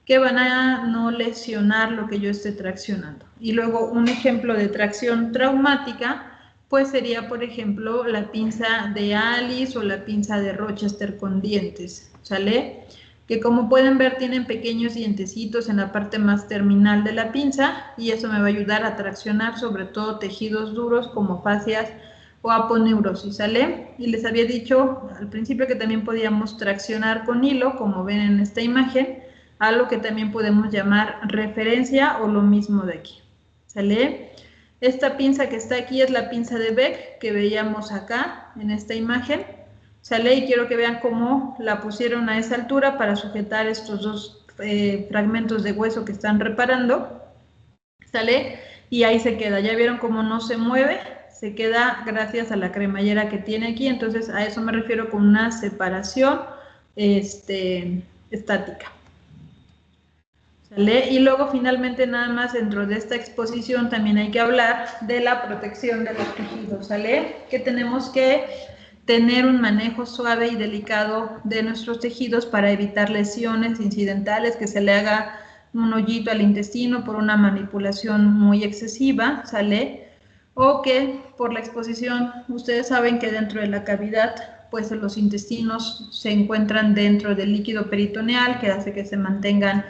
que van a no lesionar lo que yo esté traccionando. Y luego un ejemplo de tracción traumática, pues sería, por ejemplo, la pinza de Alice o la pinza de Rochester con dientes, ¿sale? Que como pueden ver tienen pequeños dientecitos en la parte más terminal de la pinza y eso me va a ayudar a traccionar sobre todo tejidos duros como fascias o aponeurosis, ¿sale? Y les había dicho al principio que también podíamos traccionar con hilo, como ven en esta imagen, algo que también podemos llamar referencia o lo mismo de aquí, ¿sale? Esta pinza que está aquí es la pinza de Beck que veíamos acá en esta imagen, ¿sale? Y quiero que vean cómo la pusieron a esa altura para sujetar estos dos fragmentos de hueso que están reparando, ¿sale? Y ahí se queda, ya vieron cómo no se mueve, se queda gracias a la cremallera que tiene aquí, entonces a eso me refiero con una separación estática. ¿Sale? Y luego finalmente nada más dentro de esta exposición también hay que hablar de la protección de los tejidos, ¿sale? Que tenemos que tener un manejo suave y delicado de nuestros tejidos para evitar lesiones incidentales, que se le haga un hoyito al intestino por una manipulación muy excesiva, ¿sale? O que por la exposición, ustedes saben que dentro de la cavidad, pues los intestinos se encuentran dentro del líquido peritoneal, que hace que se mantengan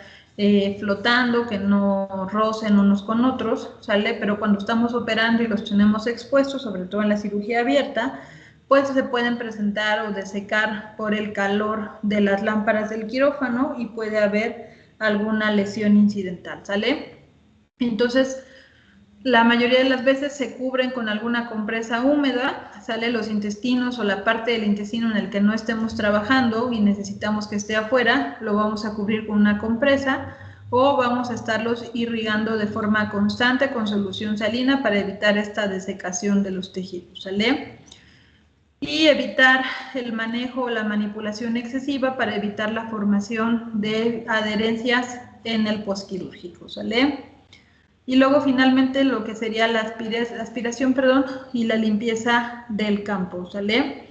flotando, que no rocen unos con otros, ¿sale? Pero cuando estamos operando y los tenemos expuestos, sobre todo en la cirugía abierta, pues se pueden presentar o desecar por el calor de las lámparas del quirófano y puede haber alguna lesión incidental, ¿sale? Entonces, la mayoría de las veces se cubren con alguna compresa húmeda, sale los intestinos o la parte del intestino en el que no estemos trabajando y necesitamos que esté afuera, lo vamos a cubrir con una compresa o vamos a estarlos irrigando de forma constante con solución salina para evitar esta desecación de los tejidos, ¿sale? Y evitar el manejo o la manipulación excesiva para evitar la formación de adherencias en el posquirúrgico, ¿sale? Y luego finalmente lo que sería la aspiración y la limpieza del campo, ¿sale?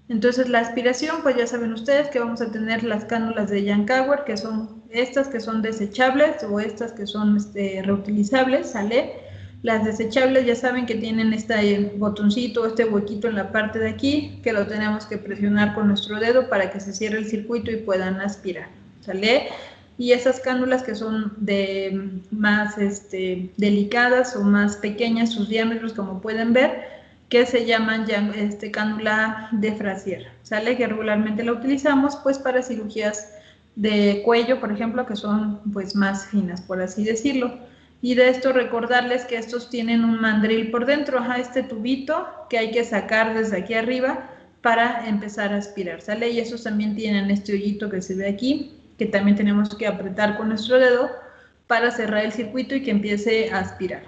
Entonces la aspiración, pues ya saben ustedes que vamos a tener las cánulas de Yankauer, que son estas que son desechables o estas que son reutilizables, ¿sale? Las desechables ya saben que tienen este botoncito, este huequito en la parte de aquí, que lo tenemos que presionar con nuestro dedo para que se cierre el circuito y puedan aspirar, ¿sale? Y esas cánulas que son más delicadas o más pequeñas, sus diámetros, como pueden ver, que se llaman cánula de Frazier, ¿sale? Que regularmente la utilizamos pues para cirugías de cuello, por ejemplo, que son pues más finas, por así decirlo. Y de esto recordarles que estos tienen un mandril por dentro, este tubito que hay que sacar desde aquí arriba para empezar a aspirar, ¿sale? Y esos también tienen este hoyito que se ve aquí, que también tenemos que apretar con nuestro dedo para cerrar el circuito y que empiece a aspirar.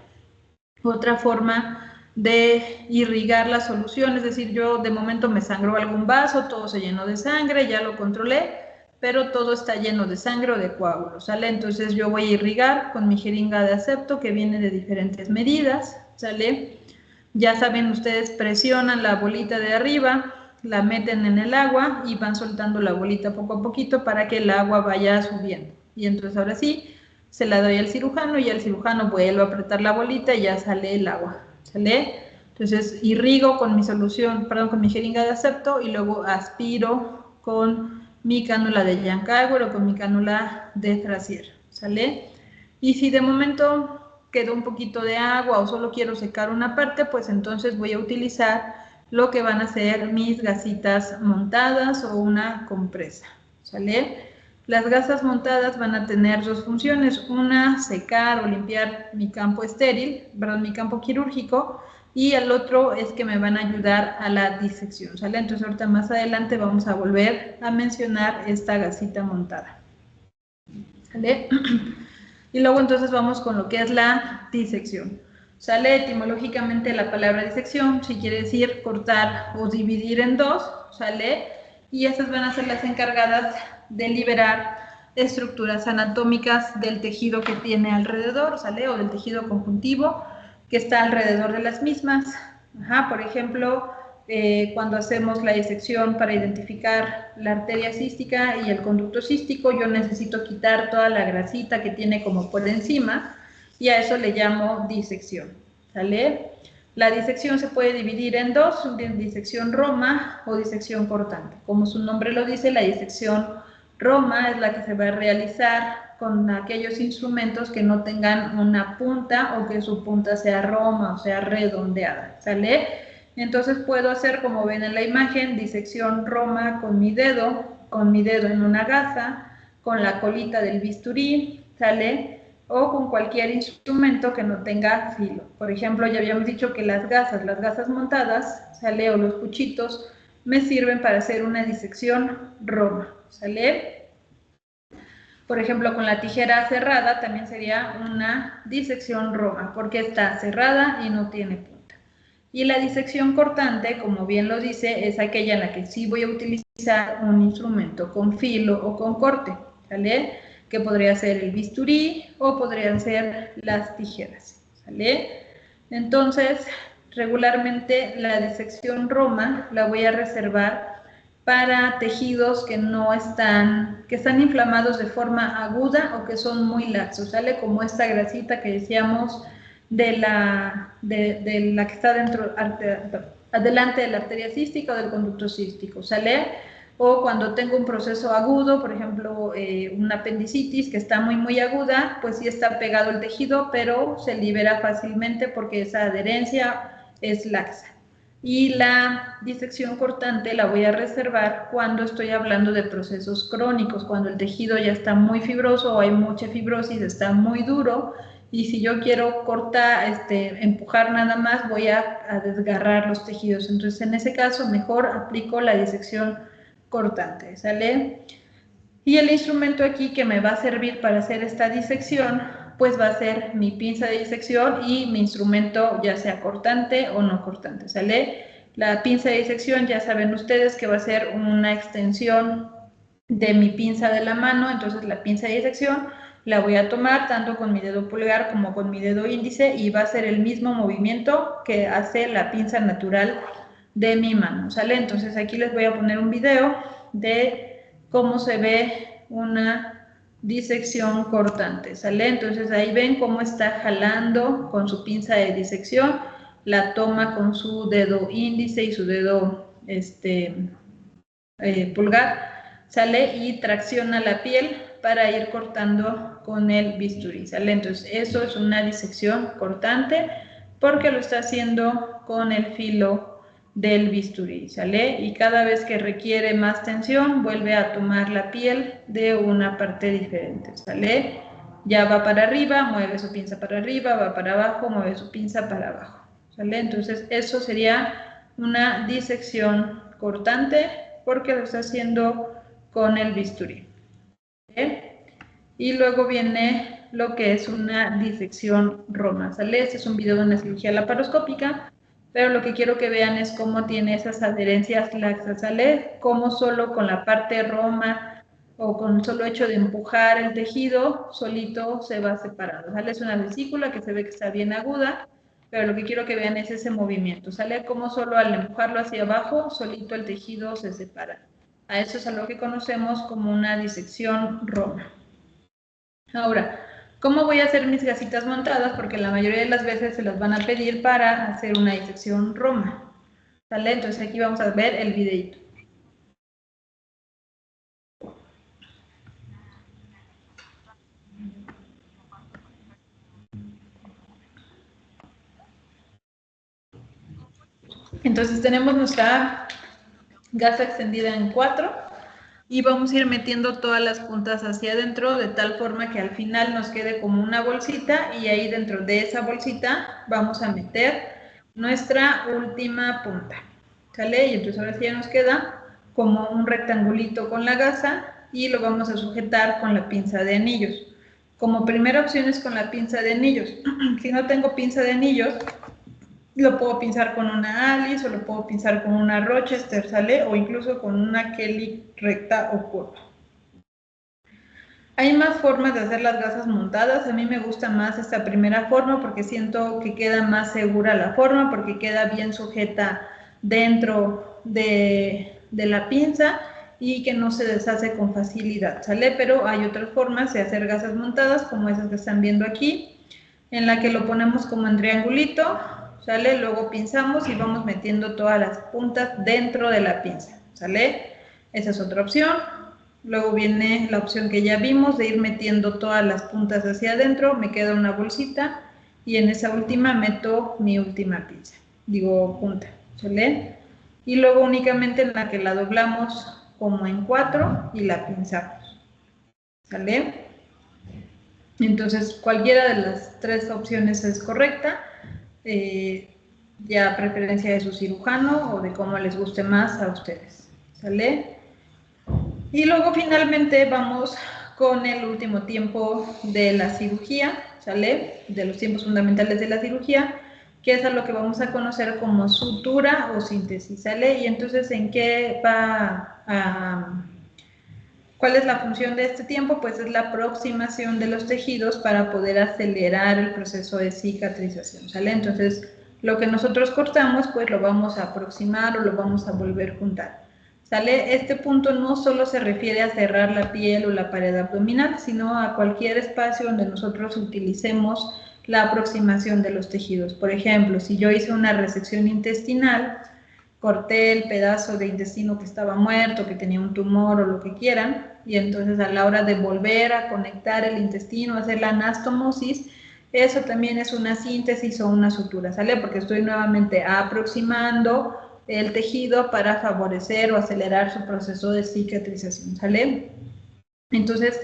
Otra forma de irrigar la solución, es decir, yo de momento me sangró algún vaso, todo se llenó de sangre, ya lo controlé, pero todo está lleno de sangre o de coágulos, ¿sale? Entonces yo voy a irrigar con mi jeringa de asepto que viene de diferentes medidas, ¿sale? Ya saben ustedes, presionan la bolita de arriba, la meten en el agua y van soltando la bolita poco a poquito para que el agua vaya subiendo. Y entonces ahora sí, se la doy al cirujano y el cirujano vuelve a apretar la bolita y ya sale el agua, ¿sale? Entonces irrigo con mi solución, perdón, con mi jeringa de asepto y luego aspiro con mi cánula de Jankawer o con mi cánula de Frazier, ¿sale? Y si de momento quedó un poquito de agua o solo quiero secar una parte, pues entonces voy a utilizar lo que van a ser mis gasitas montadas o una compresa, ¿sale? Las gasas montadas van a tener dos funciones, una, secar o limpiar mi campo estéril, perdón, mi campo quirúrgico, y el otro es que me van a ayudar a la disección, ¿sale? Entonces ahorita más adelante vamos a volver a mencionar esta gasita montada, ¿sale? Y luego entonces vamos con lo que es la disección. Sale etimológicamente la palabra disección, si quiere decir cortar o dividir en dos, ¿sale? Y esas van a ser las encargadas de liberar estructuras anatómicas del tejido que tiene alrededor, ¿sale? O del tejido conjuntivo que está alrededor de las mismas. Por ejemplo, cuando hacemos la disección para identificar la arteria cística y el conducto cístico, yo necesito quitar toda la grasita que tiene como por encima y a eso le llamo disección, ¿sale? La disección se puede dividir en dos, disección Roma o disección cortante. Como su nombre lo dice, la disección Roma es la que se va a realizar con aquellos instrumentos que no tengan una punta o que su punta sea roma o sea redondeada, ¿sale? Entonces puedo hacer, como ven en la imagen, disección Roma con mi dedo en una gasa, con la colita del bisturí, ¿sale? O con cualquier instrumento que no tenga filo. Por ejemplo, ya habíamos dicho que las gasas montadas, ¿sale? O los cuchitos, me sirven para hacer una disección Roma, ¿sale? Por ejemplo, con la tijera cerrada también sería una disección Roma, porque está cerrada y no tiene punta. Y la disección cortante, como bien lo dice, es aquella en la que sí voy a utilizar un instrumento con filo o con corte, ¿sale? Que podría ser el bisturí o podrían ser las tijeras, ¿sale? Entonces, regularmente la disección Roma la voy a reservar para tejidos que están inflamados de forma aguda o que son muy laxos, ¿sale? Como esta grasita que decíamos de la que está adelante de la arteria cística o del conducto cístico, ¿sale? O cuando tengo un proceso agudo, por ejemplo, una apendicitis que está muy aguda, pues sí está pegado el tejido, pero se libera fácilmente porque esa adherencia es laxa. Y la disección cortante la voy a reservar cuando estoy hablando de procesos crónicos, cuando el tejido ya está muy fibroso o hay mucha fibrosis, está muy duro, y si yo quiero cortar, empujar nada más, voy a desgarrar los tejidos. Entonces, en ese caso, mejor aplico la disección cortante, ¿sale? Y el instrumento aquí que me va a servir para hacer esta disección, pues va a ser mi pinza de disección y mi instrumento, ya sea cortante o no cortante, ¿sale? La pinza de disección, ya saben ustedes que va a ser una extensión de mi pinza de la mano, entonces la pinza de disección la voy a tomar tanto con mi dedo pulgar como con mi dedo índice y va a ser el mismo movimiento que hace la pinza natural de mi mano, ¿sale? Entonces aquí les voy a poner un video de cómo se ve una disección cortante, ¿sale? Entonces ahí ven cómo está jalando con su pinza de disección, la toma con su dedo índice y su dedo pulgar, ¿sale? Y tracciona la piel para ir cortando con el bisturí, ¿sale? Entonces eso es una disección cortante porque lo está haciendo con el filo del bisturí, ¿sale? Y cada vez que requiere más tensión, vuelve a tomar la piel de una parte diferente, ¿sale? ya va para arriba, mueve su pinza para arriba, va para abajo, mueve su pinza para abajo, ¿sale? Entonces, eso sería una disección cortante porque lo está haciendo con el bisturí, ¿vale? Y luego viene lo que es una disección roma, ¿sale? Este es un video de una cirugía laparoscópica, pero lo que quiero que vean es cómo tiene esas adherencias laxas, ¿sale? Cómo solo con la parte roma o con el solo hecho de empujar el tejido, solito se va separando, ¿sale? Es una vesícula que se ve que está bien aguda, pero lo que quiero que vean es ese movimiento, ¿sale? Cómo solo al empujarlo hacia abajo, solito el tejido se separa. A eso es a lo que conocemos como una disección roma. Ahora, ¿cómo voy a hacer mis gasitas montadas? Porque la mayoría de las veces se las van a pedir para hacer una disección roma, ¿sale? Entonces aquí vamos a ver el videito. Entonces tenemos nuestra gasa extendida en 4 y vamos a ir metiendo todas las puntas hacia adentro de tal forma que al final nos quede como una bolsita y ahí dentro de esa bolsita vamos a meter nuestra última punta, ¿sale? Y entonces ahora sí ya nos queda como un rectangulito con la gasa y lo vamos a sujetar con la pinza de anillos. Como primera opción es con la pinza de anillos. Si no tengo pinza de anillos, lo puedo pinzar con una Alice o lo puedo pinzar con una Rochester, ¿sale? O incluso con una Kelly recta o curva. Hay más formas de hacer las gasas montadas. A mí me gusta más esta primera forma porque siento que queda más segura la forma, porque queda bien sujeta dentro de la pinza y que no se deshace con facilidad, ¿sale? Pero hay otras formas de hacer gasas montadas como esas que están viendo aquí, en la que lo ponemos como en triangulito, ¿sale? Luego pinzamos y vamos metiendo todas las puntas dentro de la pinza, ¿sale? Esa es otra opción. Luego viene la opción que ya vimos de ir metiendo todas las puntas hacia adentro, me queda una bolsita y en esa última meto mi última pinza, digo punta, ¿sale? Y luego únicamente en la que la doblamos como en 4 y la pinzamos, ¿sale? Entonces cualquiera de las 3 opciones es correcta, ya a preferencia de su cirujano o de cómo les guste más a ustedes, ¿sale? Y luego finalmente vamos con el último tiempo de la cirugía, ¿sale? De los tiempos fundamentales de la cirugía, que es a lo que vamos a conocer como sutura o síntesis, ¿sale? Y entonces, ¿en qué va a... ¿Cuál es la función de este tiempo? Pues es la aproximación de los tejidos para poder acelerar el proceso de cicatrización, ¿sale? Entonces, lo que nosotros cortamos, pues lo vamos a aproximar o lo vamos a volver a juntar, ¿sale? Este punto no solo se refiere a cerrar la piel o la pared abdominal, sino a cualquier espacio donde nosotros utilicemos la aproximación de los tejidos. Por ejemplo, si yo hice una resección intestinal, corté el pedazo de intestino que estaba muerto, que tenía un tumor o lo que quieran, y entonces a la hora de volver a conectar el intestino, hacer la anastomosis, eso también es una síntesis o una sutura, ¿sale? Porque estoy nuevamente aproximando el tejido para favorecer o acelerar su proceso de cicatrización, ¿sale? Entonces,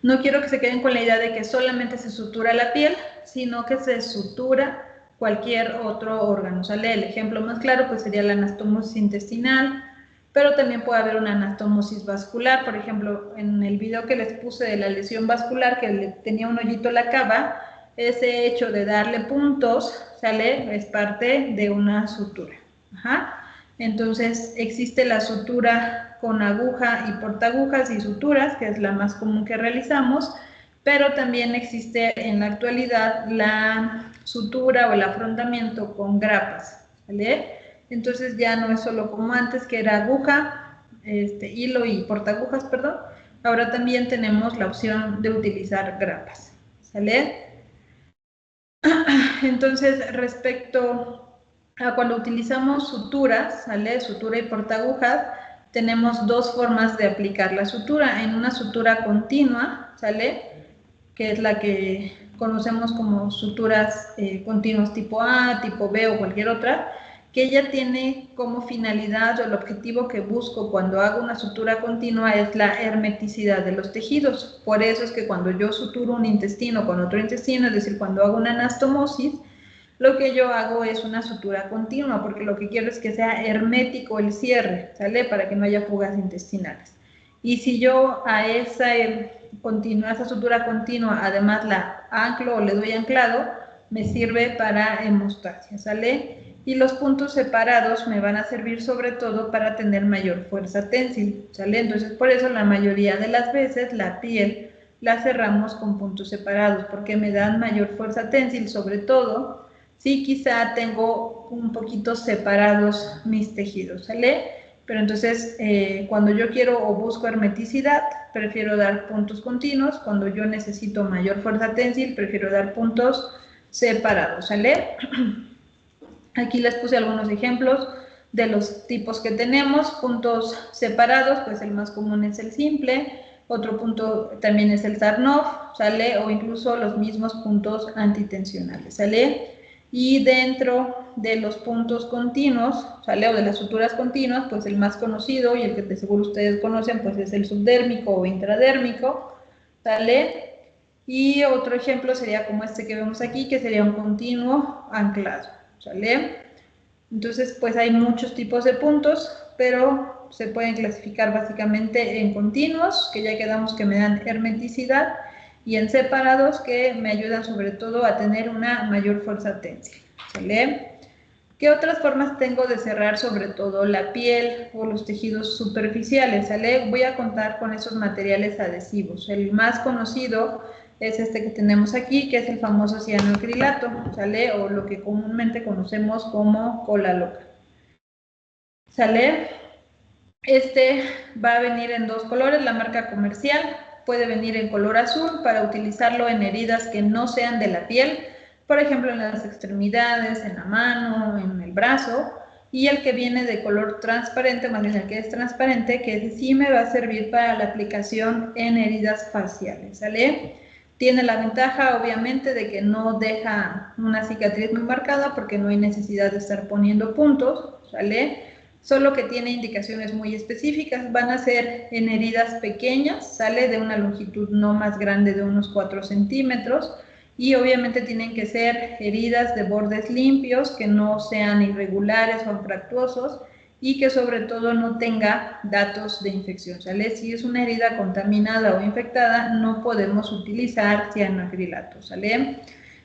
no quiero que se queden con la idea de que solamente se sutura la piel, sino que se sutura cualquier otro órgano, ¿sale? El ejemplo más claro pues sería la anastomosis intestinal, pero también puede haber una anastomosis vascular. Por ejemplo, en el video que les puse de la lesión vascular, que le tenía un hoyito a la cava, ese hecho de darle puntos, ¿sale? Es parte de una sutura. Ajá. Entonces, existe la sutura con aguja y portaagujas y suturas, que es la más común que realizamos, pero también existe en la actualidad la sutura o el afrontamiento con grapas, ¿vale? Entonces ya no es solo como antes, que era aguja, hilo y portaagujas, perdón. Ahora también tenemos la opción de utilizar grapas, ¿sale? Entonces, respecto a cuando utilizamos suturas, ¿sale? Sutura y portaagujas, tenemos 2 formas de aplicar la sutura. En una sutura continua, ¿sale? Que es la que conocemos como suturas continuas tipo A, tipo B o cualquier otra, que ella tiene como finalidad o el objetivo que busco cuando hago una sutura continua es la hermeticidad de los tejidos. Por eso es que cuando yo suturo un intestino con otro intestino, es decir, cuando hago una anastomosis, lo que yo hago es una sutura continua, porque lo que quiero es que sea hermético el cierre, ¿sale? Para que no haya fugas intestinales. Y si yo a esa sutura continua, además la anclo o le doy anclado, me sirve para hemostasia, ¿sale? Y los puntos separados me van a servir sobre todo para tener mayor fuerza ténsil, ¿sale? Entonces, por eso la mayoría de las veces la piel la cerramos con puntos separados, porque me dan mayor fuerza ténsil, sobre todo si quizá tengo un poquito separados mis tejidos, ¿sale? Pero entonces, cuando yo quiero o busco hermeticidad, prefiero dar puntos continuos. Cuando yo necesito mayor fuerza ténsil, prefiero dar puntos separados, ¿sale? Aquí les puse algunos ejemplos de los tipos que tenemos. Puntos separados, pues el más común es el simple. Otro punto también es el Sarnoff, ¿sale? O incluso los mismos puntos antitensionales, ¿sale? Y dentro de los puntos continuos, ¿sale? O de las suturas continuas, pues el más conocido y el que de seguro ustedes conocen, pues es el subdérmico o intradérmico, ¿sale? Y otro ejemplo sería como este que vemos aquí, que sería un continuo anclado, ¿sale? Entonces, pues hay muchos tipos de puntos, pero se pueden clasificar básicamente en continuos, que ya quedamos que me dan hermeticidad, y en separados, que me ayudan sobre todo a tener una mayor fuerza ténsil, ¿sale? ¿Qué otras formas tengo de cerrar sobre todo la piel o los tejidos superficiales, ¿sale? Voy a contar con esos materiales adhesivos. El más conocido es este que tenemos aquí, que es el famoso cianoacrilato, ¿sale? O lo que comúnmente conocemos como cola loca, ¿sale? Este va a venir en dos colores, la marca comercial puede venir en color azul para utilizarlo en heridas que no sean de la piel, por ejemplo en las extremidades, en la mano, en el brazo, y el que viene de color transparente, más bien el que es transparente, que ese sí me va a servir para la aplicación en heridas faciales, ¿sale? Tiene la ventaja, obviamente, de que no deja una cicatriz muy marcada porque no hay necesidad de estar poniendo puntos, ¿sale? Solo que tiene indicaciones muy específicas. Van a ser en heridas pequeñas, sale de una longitud no más grande de unos 4 centímetros, y obviamente tienen que ser heridas de bordes limpios, que no sean irregulares o anfractuosos, y que sobre todo no tenga datos de infección, ¿sale? Si es una herida contaminada o infectada, no podemos utilizar cianoacrilato, ¿sale?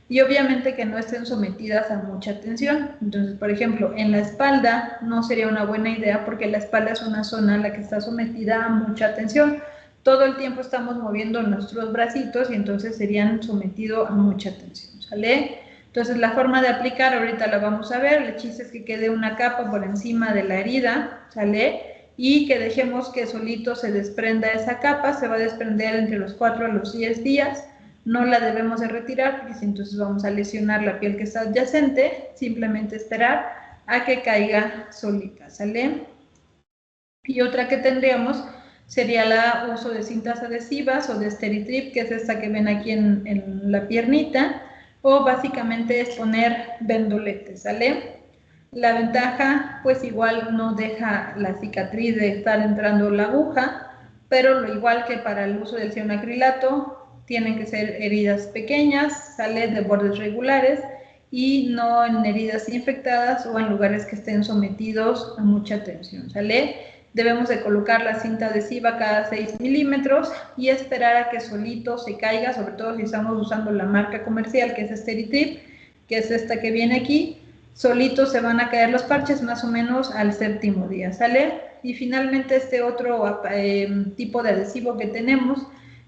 Y obviamente que no estén sometidas a mucha tensión. Entonces, por ejemplo, en la espalda no sería una buena idea, porque la espalda es una zona en la que está sometida a mucha tensión. Todo el tiempo estamos moviendo nuestros bracitos y entonces serían sometidos a mucha tensión, ¿sale? Entonces, la forma de aplicar ahorita la vamos a ver. El chiste es que quede una capa por encima de la herida, ¿sale? Y que dejemos que solito se desprenda esa capa. Se va a desprender entre los 4 a los 10 días. No la debemos de retirar, porque si entonces vamos a lesionar la piel que está adyacente. Simplemente esperar a que caiga solita, ¿sale? Y otra que tendríamos sería el uso de cintas adhesivas o de Steri-Trip, que es esta que ven aquí en la piernita, o básicamente es poner vendoletes, ¿sale? La ventaja, pues igual no deja la cicatriz de estar entrando la aguja, pero lo igual que para el uso del cianoacrilato, tienen que ser heridas pequeñas, ¿sale? De bordes regulares, y no en heridas infectadas o en lugares que estén sometidos a mucha tensión, ¿sale? Debemos de colocar la cinta adhesiva cada 6 milímetros y esperar a que solito se caiga, sobre todo si estamos usando la marca comercial, que es Steri-Trip, que es esta que viene aquí. Solitos se van a caer los parches más o menos al 7º día, ¿sale? Y finalmente este otro tipo de adhesivo que tenemos,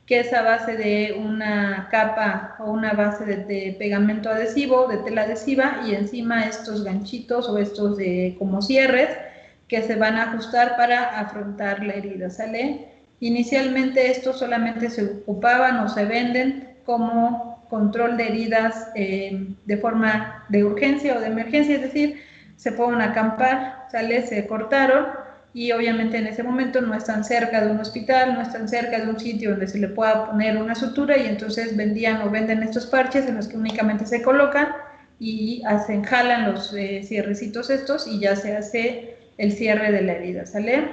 que es a base de una capa o una base de pegamento adhesivo, de tela adhesiva, y encima estos ganchitos o estos como cierres que se van a ajustar para afrontar la herida, ¿sale? Inicialmente estos solamente se ocupaban o se venden como control de heridas de forma de urgencia o de emergencia, es decir, se pueden acampar, ¿sale? Se cortaron, y obviamente en ese momento no están cerca de un hospital, no están cerca de un sitio donde se le pueda poner una sutura, y entonces vendían o venden estos parches en los que únicamente se colocan y jalan los cierrecitos estos y ya se hace el cierre de la herida, ¿sale?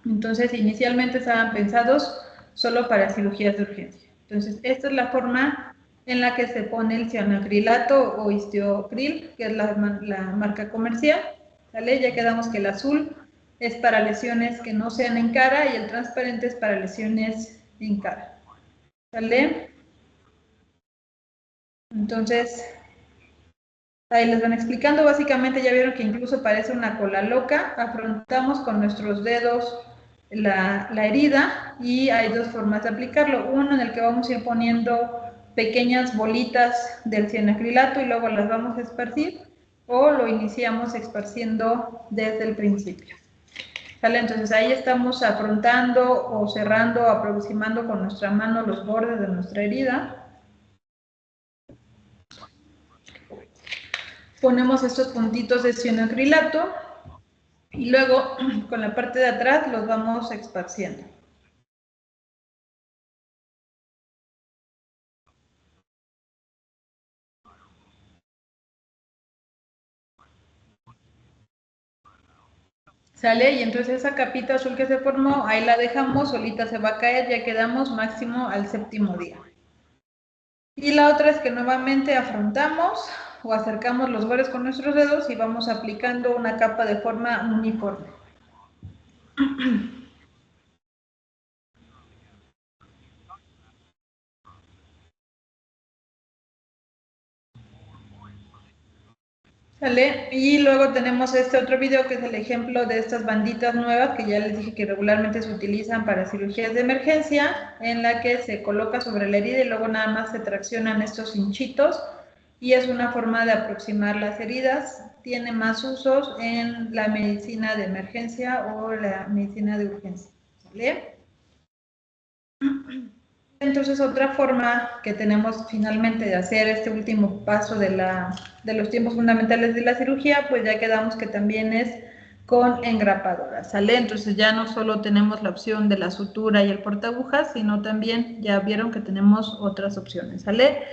Entonces, inicialmente estaban pensados solo para cirugías de urgencia. Entonces, esta es la forma en la que se pone el cianoacrilato o histiocril, que es la marca comercial, ¿sale? Ya quedamos que el azul es para lesiones que no sean en cara y el transparente es para lesiones en cara, ¿sale? Entonces, ahí les van explicando, básicamente ya vieron que incluso parece una cola loca, afrontamos con nuestros dedos la herida y hay dos formas de aplicarlo, uno en el que vamos a ir poniendo pequeñas bolitas del cianoacrilato y luego las vamos a esparcir, o lo iniciamos esparciendo desde el principio. ¿Sale? Entonces ahí estamos afrontando o cerrando o aproximando con nuestra mano los bordes de nuestra herida. Ponemos estos puntitos de cianoacrilato y luego con la parte de atrás los vamos esparciendo. ¿Sale? Y entonces esa capita azul que se formó, ahí la dejamos, solita se va a caer, ya quedamos máximo al 7º día. Y la otra es que nuevamente afrontamos o acercamos los bordes con nuestros dedos y vamos aplicando una capa de forma uniforme. ¿Sale? Y luego tenemos este otro video que es el ejemplo de estas banditas nuevas que ya les dije que regularmente se utilizan para cirugías de emergencia, en la que se coloca sobre la herida y luego nada más se traccionan estos hinchitos y es una forma de aproximar las heridas. Tiene más usos en la medicina de emergencia o la medicina de urgencia. ¿Sale? Entonces, otra forma que tenemos finalmente de hacer este último paso de los tiempos fundamentales de la cirugía, pues ya quedamos que también es con engrapadoras, ¿sale? Entonces ya no solo tenemos la opción de la sutura y el portaagujas, sino también ya vieron que tenemos otras opciones, ¿sale?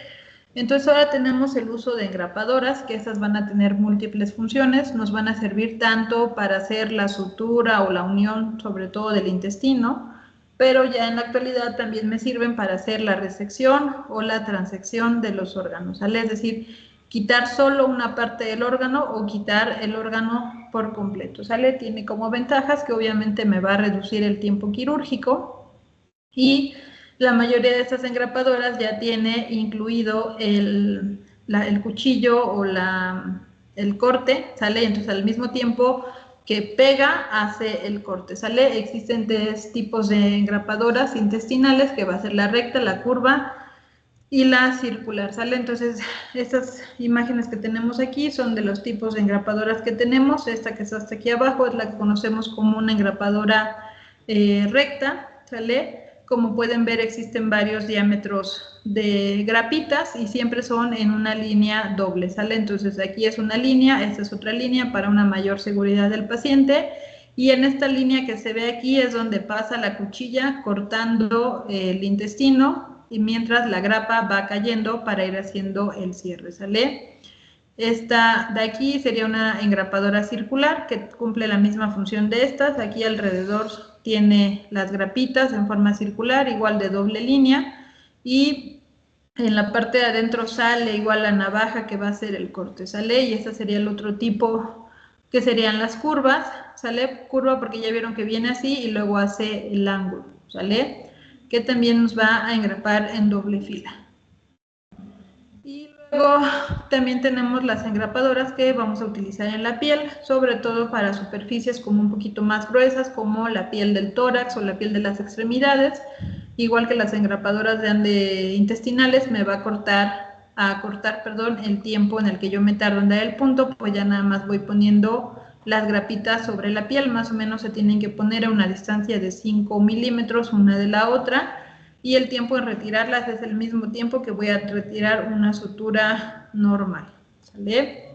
Entonces ahora tenemos el uso de engrapadoras, que estas van a tener múltiples funciones, nos van a servir tanto para hacer la sutura o la unión, sobre todo del intestino, pero ya en la actualidad también me sirven para hacer la resección o la transección de los órganos, ¿sale? Es decir, quitar solo una parte del órgano o quitar el órgano por completo, ¿sale? Tiene como ventajas que obviamente me va a reducir el tiempo quirúrgico y la mayoría de estas engrapadoras ya tiene incluido el cuchillo o el corte, ¿sale? Entonces al mismo tiempo que pega hace el corte, ¿sale? Existen 3 tipos de engrapadoras intestinales, que va a ser la recta, la curva y la circular, ¿sale? Entonces, estas imágenes que tenemos aquí son de los tipos de engrapadoras que tenemos. Esta que está hasta aquí abajo es la que conocemos como una engrapadora recta, ¿sale? Como pueden ver, existen varios diámetros de grapitas y siempre son en una línea doble, ¿sale? Entonces aquí es una línea, esta es otra línea para una mayor seguridad del paciente y en esta línea que se ve aquí es donde pasa la cuchilla cortando el intestino y mientras la grapa va cayendo para ir haciendo el cierre, ¿sale? Esta de aquí sería una engrapadora circular que cumple la misma función de estas. Aquí alrededor tiene las grapitas en forma circular, igual de doble línea, y en la parte de adentro sale igual la navaja que va a hacer el corte, ¿sale? Y este sería el otro tipo que serían las curvas, ¿sale? Curva porque ya vieron que viene así y luego hace el ángulo, ¿sale? Que también nos va a engrapar en doble fila. Y luego también tenemos las engrapadoras que vamos a utilizar en la piel, sobre todo para superficies como un poquito más gruesas, como la piel del tórax o la piel de las extremidades. Igual que las engrapadoras intestinales, me va a cortar el tiempo en el que yo me tardo en dar el punto, pues ya nada más voy poniendo las grapitas sobre la piel, más o menos se tienen que poner a una distancia de 5 milímetros una de la otra, y el tiempo en retirarlas es el mismo tiempo que voy a retirar una sutura normal, ¿sale?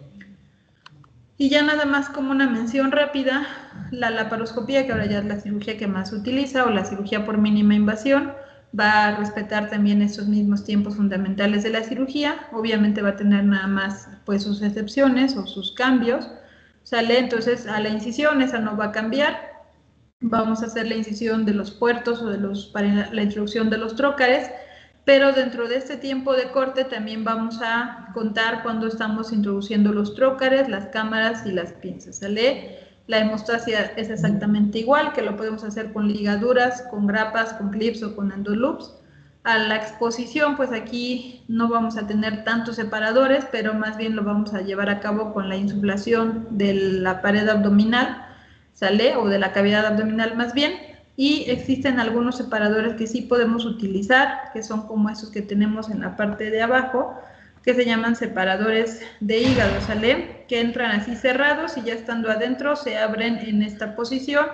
Y ya nada más como una mención rápida, la laparoscopía, que ahora ya es la cirugía que más se utiliza, o la cirugía por mínima invasión, va a respetar también esos mismos tiempos fundamentales de la cirugía. Obviamente va a tener nada más pues sus excepciones o sus cambios, ¿sale? Entonces a la incisión esa no va a cambiar. Vamos a hacer la incisión de los puertos o para la introducción de los trócares, pero dentro de este tiempo de corte también vamos a contar cuando estamos introduciendo los trócares, las cámaras y las pinzas, ¿sale? La hemostasia es exactamente igual, que lo podemos hacer con ligaduras, con grapas, con clips o con endoloops. A la exposición, pues aquí no vamos a tener tantos separadores, pero más bien lo vamos a llevar a cabo con la insuflación de la pared abdominal, ¿sale? O de la cavidad abdominal más bien. Y existen algunos separadores que sí podemos utilizar, que son como esos que tenemos en la parte de abajo, que se llaman separadores de hígado, ¿sale? Que entran así cerrados y ya estando adentro se abren en esta posición,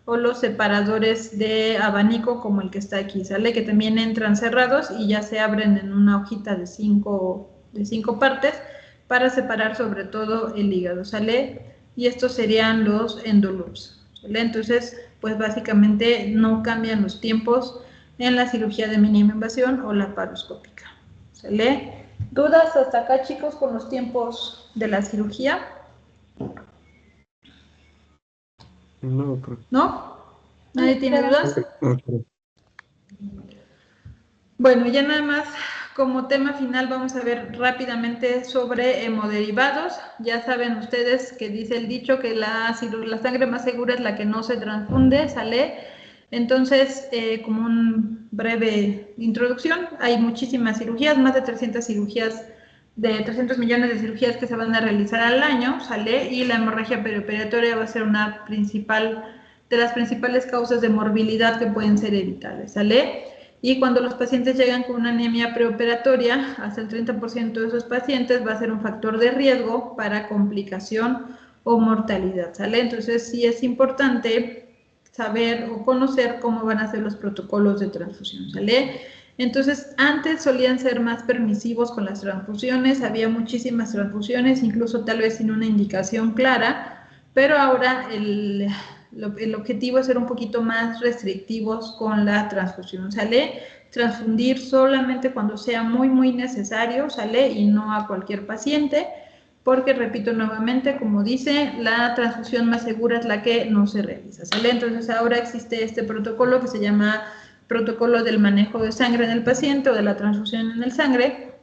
o los separadores de abanico como el que está aquí, ¿sale? Que también entran cerrados y ya se abren en una hojita de cinco partes para separar sobre todo el hígado, ¿sale? Y estos serían los endoloops, ¿sale? Entonces, pues básicamente no cambian los tiempos en la cirugía de mínima invasión o laparoscópica, ¿sale? ¿Dudas hasta acá, chicos, con los tiempos de la cirugía? No, doctor. ¿No? ¿Nadie tiene dudas? Ok. Bueno, ya nada más como tema final vamos a ver rápidamente sobre hemoderivados. Ya saben ustedes que dice el dicho que la sangre más segura es la que no se transfunde, ¿sale? Entonces, como una breve introducción, hay muchísimas cirugías, más de 300 cirugías, de 300 millones de cirugías que se van a realizar al año, ¿sale? Y la hemorragia perioperatoria va a ser una de las principales causas de morbilidad que pueden ser evitables, ¿sale? Y cuando los pacientes llegan con una anemia preoperatoria, hasta el 30% de esos pacientes va a ser un factor de riesgo para complicación o mortalidad, ¿sale? Entonces sí es importante saber o conocer cómo van a ser los protocolos de transfusión, ¿sale? Entonces, antes solían ser más permisivos con las transfusiones, había muchísimas transfusiones, incluso tal vez sin una indicación clara, pero ahora el objetivo es ser un poquito más restrictivos con la transfusión, ¿sale? Transfundir solamente cuando sea muy, muy necesario, ¿sale? Y no a cualquier paciente, porque, repito nuevamente, como dice, la transfusión más segura es la que no se realiza, ¿sale? Entonces, ahora existe este protocolo que se llama protocolo del manejo de sangre en el paciente o de la transfusión en el sangre,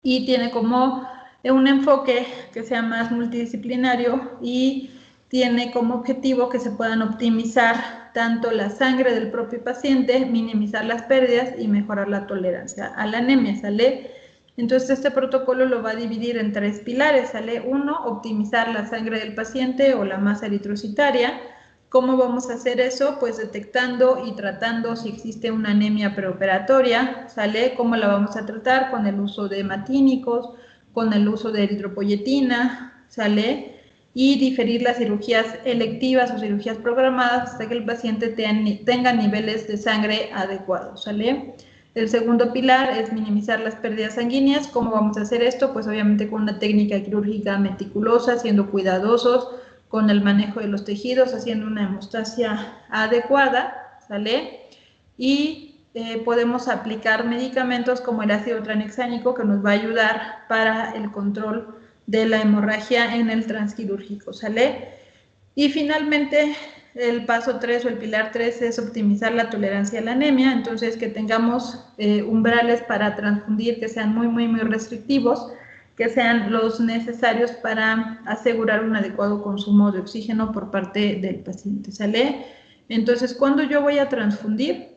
y tiene como un enfoque que sea más multidisciplinario y tiene como objetivo que se puedan optimizar tanto la sangre del propio paciente, minimizar las pérdidas y mejorar la tolerancia a la anemia, ¿sale? Entonces este protocolo lo va a dividir en 3 pilares, ¿sale? 1, optimizar la sangre del paciente o la masa eritrocitaria. ¿Cómo vamos a hacer eso? Pues detectando y tratando si existe una anemia preoperatoria, ¿sale? ¿Cómo la vamos a tratar? Con el uso de hematínicos, con el uso de eritropoyetina, ¿sale? Y diferir las cirugías electivas o cirugías programadas hasta que el paciente tenga niveles de sangre adecuados, ¿sale? El segundo pilar es minimizar las pérdidas sanguíneas. ¿Cómo vamos a hacer esto? Pues obviamente con una técnica quirúrgica meticulosa, siendo cuidadosos con el manejo de los tejidos, haciendo una hemostasia adecuada, ¿sale? Y podemos aplicar medicamentos como el ácido tranexámico que nos va a ayudar para el control de la hemorragia en el transquirúrgico, ¿sale? Y finalmente, el paso 3 o el pilar 3 es optimizar la tolerancia a la anemia, entonces que tengamos umbrales para transfundir que sean muy, muy, muy restrictivos, que sean los necesarios para asegurar un adecuado consumo de oxígeno por parte del paciente, ¿sale? Entonces, ¿cuándo yo voy a transfundir?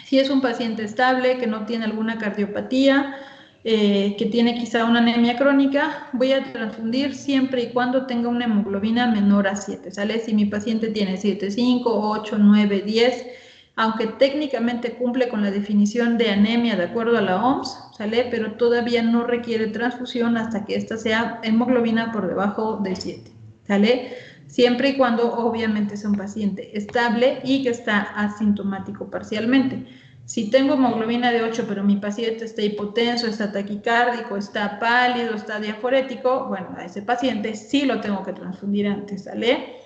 Si es un paciente estable, que no tiene alguna cardiopatía, que tiene quizá una anemia crónica, voy a transfundir siempre y cuando tenga una hemoglobina menor a 7, ¿sale? Si mi paciente tiene 7,5, 8, 9, 10, aunque técnicamente cumple con la definición de anemia de acuerdo a la OMS, ¿sale? Pero todavía no requiere transfusión hasta que esta sea hemoglobina por debajo de 7, ¿sale? Siempre y cuando obviamente sea un paciente estable y que está asintomático parcialmente. Si tengo hemoglobina de 8, pero mi paciente está hipotenso, está taquicárdico, está pálido, está diaforético, bueno, a ese paciente sí lo tengo que transfundir antes, ¿sale?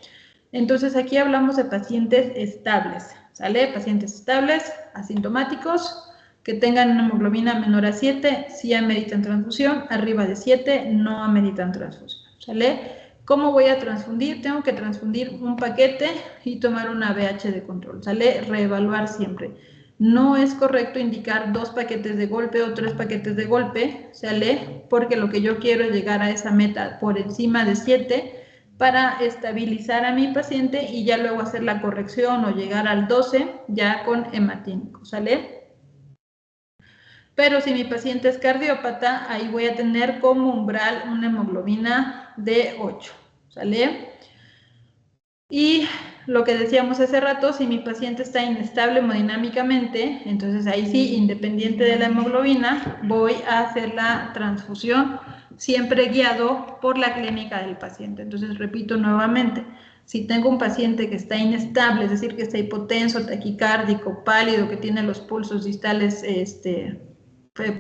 Entonces aquí hablamos de pacientes estables. ¿sale? Pacientes estables, asintomáticos, que tengan una hemoglobina menor a 7, sí ameritan transfusión, arriba de 7 no ameritan transfusión, ¿sale? ¿Cómo voy a transfundir? Tengo que transfundir un paquete y tomar una BH de control, ¿sale? Reevaluar siempre. No es correcto indicar 2 paquetes de golpe o 3 paquetes de golpe, ¿sale? Porque lo que yo quiero es llegar a esa meta por encima de 7 para estabilizar a mi paciente y ya luego hacer la corrección o llegar al 12 ya con hematínico, ¿sale? Pero si mi paciente es cardiópata, ahí voy a tener como umbral una hemoglobina de 8, ¿sale? Y lo que decíamos hace rato, si mi paciente está inestable hemodinámicamente, entonces ahí sí, independiente de la hemoglobina, voy a hacer la transfusión, siempre guiado por la clínica del paciente. Entonces, repito nuevamente, si tengo un paciente que está inestable, es decir, que está hipotenso, taquicárdico, pálido, que tiene los pulsos distales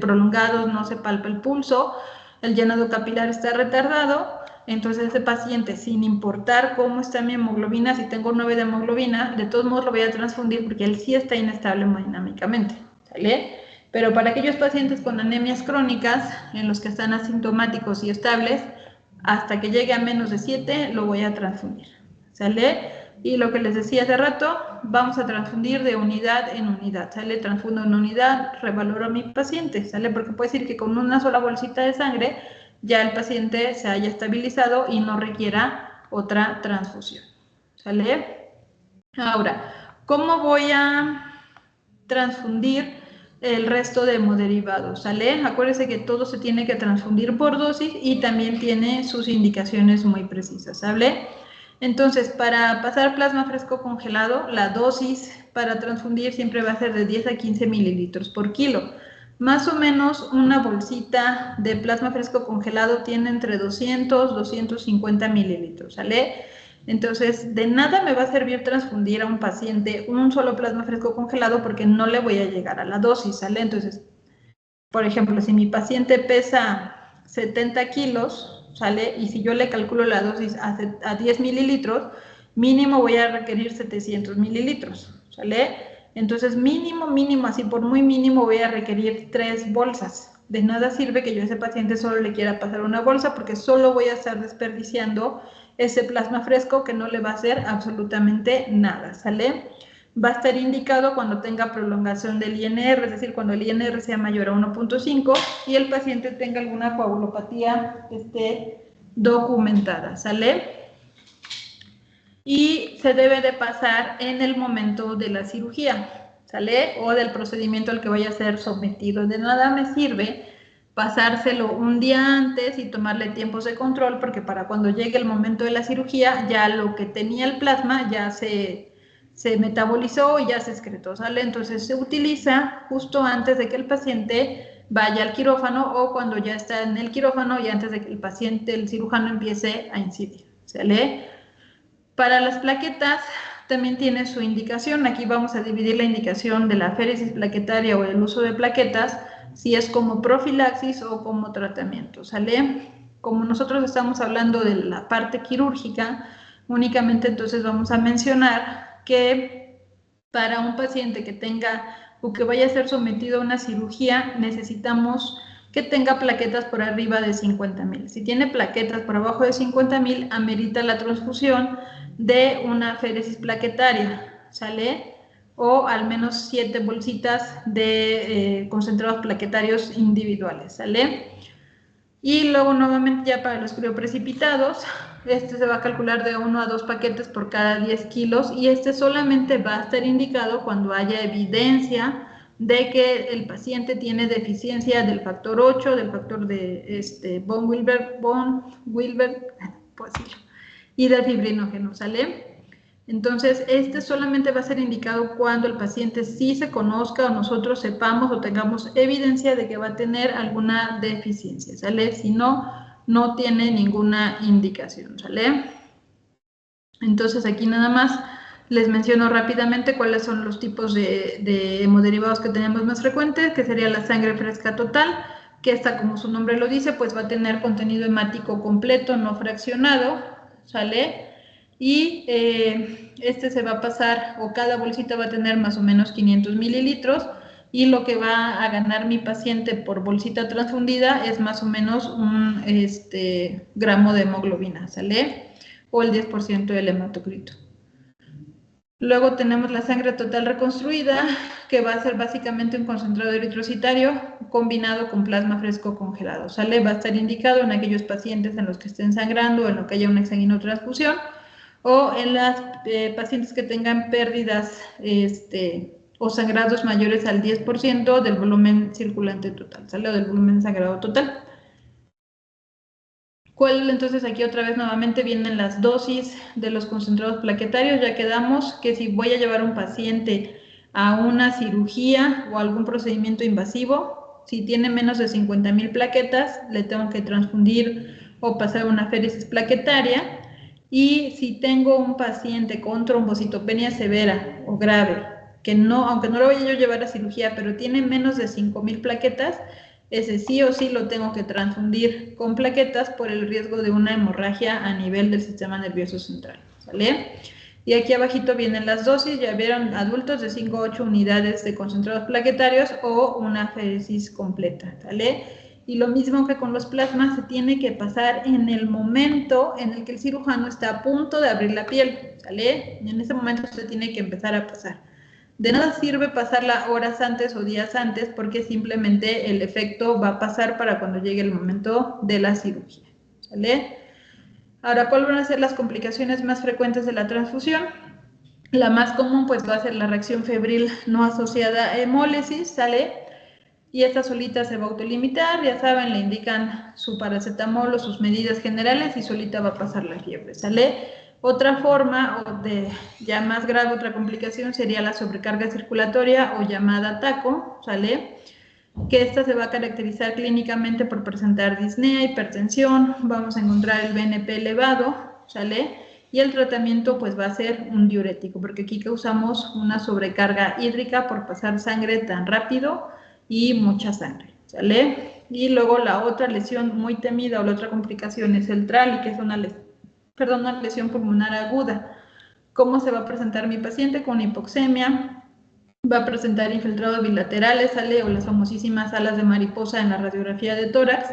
prolongados, no se palpa el pulso, el llenado capilar está retardado, entonces ese paciente, sin importar cómo está mi hemoglobina, si tengo 9 de hemoglobina, de todos modos lo voy a transfundir porque él sí está inestable hemodinámicamente, ¿sale? Pero para aquellos pacientes con anemias crónicas, en los que están asintomáticos y estables, hasta que llegue a menos de 7, lo voy a transfundir, ¿sale? Y lo que les decía hace rato, vamos a transfundir de unidad en unidad, ¿sale? Transfundo una unidad, revaloro a mi paciente, ¿sale? Porque puede decir que con una sola bolsita de sangre ya el paciente se haya estabilizado y no requiera otra transfusión, ¿sale? Ahora, ¿cómo voy a transfundir el resto de hemoderivados, ¿sale? Acuérdense que todo se tiene que transfundir por dosis y también tiene sus indicaciones muy precisas, ¿sale? Entonces, para pasar plasma fresco congelado, la dosis para transfundir siempre va a ser de 10 a 15 mililitros por kilo. Más o menos una bolsita de plasma fresco congelado tiene entre 200 y 250 mililitros, ¿sale? Entonces, de nada me va a servir transfundir a un paciente un solo plasma fresco congelado porque no le voy a llegar a la dosis, ¿sale? Entonces, por ejemplo, si mi paciente pesa 70 kilos, ¿sale? Y si yo le calculo la dosis a 10 mililitros, mínimo voy a requerir 700 mililitros, ¿sale? Entonces, mínimo, así por muy mínimo voy a requerir 3 bolsas. De nada sirve que yo a ese paciente solo le quiera pasar una bolsa porque solo voy a estar desperdiciando ese plasma fresco que no le va a hacer absolutamente nada, ¿sale? Va a estar indicado cuando tenga prolongación del INR, es decir, cuando el INR sea mayor a 1.5 y el paciente tenga alguna coagulopatía que esté documentada, ¿sale? Y se debe de pasar en el momento de la cirugía, ¿sale? O del procedimiento al que vaya a ser sometido. De nada me sirve pasárselo un día antes y tomarle tiempos de control, porque para cuando llegue el momento de la cirugía, ya lo que tenía el plasma ya se metabolizó y ya se excretó, ¿sale? Entonces se utiliza justo antes de que el paciente vaya al quirófano o cuando ya está en el quirófano y antes de que el cirujano empiece a incidir, ¿sale? Para las plaquetas también tiene su indicación. Aquí vamos a dividir la indicación de la aféresis plaquetaria o el uso de plaquetas, si es como profilaxis o como tratamiento, ¿sale? Como nosotros estamos hablando de la parte quirúrgica, únicamente entonces vamos a mencionar que para un paciente que tenga o que vaya a ser sometido a una cirugía, necesitamos que tenga plaquetas por arriba de 50,000. Si tiene plaquetas por abajo de 50,000, amerita la transfusión de una aféresis plaquetaria, ¿sale? O al menos 7 bolsitas de concentrados plaquetarios individuales, ¿sale? Y luego nuevamente ya para los crioprecipitados, se va a calcular de 1 a 2 paquetes por cada 10 kilos y solamente va a estar indicado cuando haya evidencia de que el paciente tiene deficiencia del factor 8, del factor de von Wilber, pues sí, y del fibrinógeno, ¿sale? Entonces, solamente va a ser indicado cuando el paciente sí se conozca o nosotros sepamos o tengamos evidencia de que va a tener alguna deficiencia, ¿sale? Si no, no tiene ninguna indicación, ¿sale? Entonces, aquí nada más les menciono rápidamente cuáles son los tipos de hemoderivados que tenemos más frecuentes, que sería la sangre fresca total, que esta, como su nombre lo dice, pues va a tener contenido hemático completo, no fraccionado, ¿sale? y este se va a pasar, o cada bolsita va a tener más o menos 500 mililitros, y lo que va a ganar mi paciente por bolsita transfundida es más o menos un gramo de hemoglobina, ¿sale? O el 10% del hematocrito. Luego tenemos la sangre total reconstruida, que va a ser básicamente un concentrado eritrocitario combinado con plasma fresco congelado, ¿sale? Va a estar indicado en aquellos pacientes en los que estén sangrando, en los que haya una exsanguinotransfusión, o en las pacientes que tengan pérdidas o sangrados mayores al 10% del volumen circulante total, ¿sale? O del volumen sangrado total. Entonces aquí otra vez nuevamente vienen las dosis de los concentrados plaquetarios. Ya quedamos que si voy a llevar a un paciente a una cirugía o algún procedimiento invasivo, si tiene menos de 50,000 plaquetas, le tengo que transfundir o pasar una féresis plaquetaria. Y si tengo un paciente con trombocitopenia severa o grave, que no, aunque no lo vaya yo a llevar a cirugía, pero tiene menos de 5,000 plaquetas, ese sí o sí lo tengo que transfundir con plaquetas por el riesgo de una hemorragia a nivel del sistema nervioso central, ¿sale? Y aquí abajito vienen las dosis, ya vieron, adultos de 5 a 8 unidades de concentrados plaquetarios o una féresis completa, ¿sale? Y lo mismo que con los plasmas, se tiene que pasar en el momento en el que el cirujano está a punto de abrir la piel, ¿sale? Y en ese momento se tiene que empezar a pasar. De nada sirve pasarla horas antes o días antes, porque simplemente el efecto va a pasar para cuando llegue el momento de la cirugía, ¿sale? Ahora, ¿cuáles van a ser las complicaciones más frecuentes de la transfusión? La más común pues va a ser la reacción febril no asociada a hemólisis, ¿sale? Y esta solita se va a autolimitar, ya saben, le indican su paracetamol o sus medidas generales y solita va a pasar la fiebre, ¿sale? Otra forma, o ya más grave, otra complicación sería la sobrecarga circulatoria o llamada TACO, ¿sale? Que esta se va a caracterizar clínicamente por presentar disnea, hipertensión, vamos a encontrar el BNP elevado, ¿sale? Y el tratamiento pues va a ser un diurético, porque aquí causamos una sobrecarga hídrica por pasar sangre tan rápido y mucha sangre, ¿sale? Y luego la otra lesión muy temida o la otra complicación es el TRALI, que es una lesión pulmonar aguda. ¿Cómo se va a presentar mi paciente? Con hipoxemia, va a presentar infiltrados bilaterales, ¿sale? O las famosísimas alas de mariposa en la radiografía de tórax.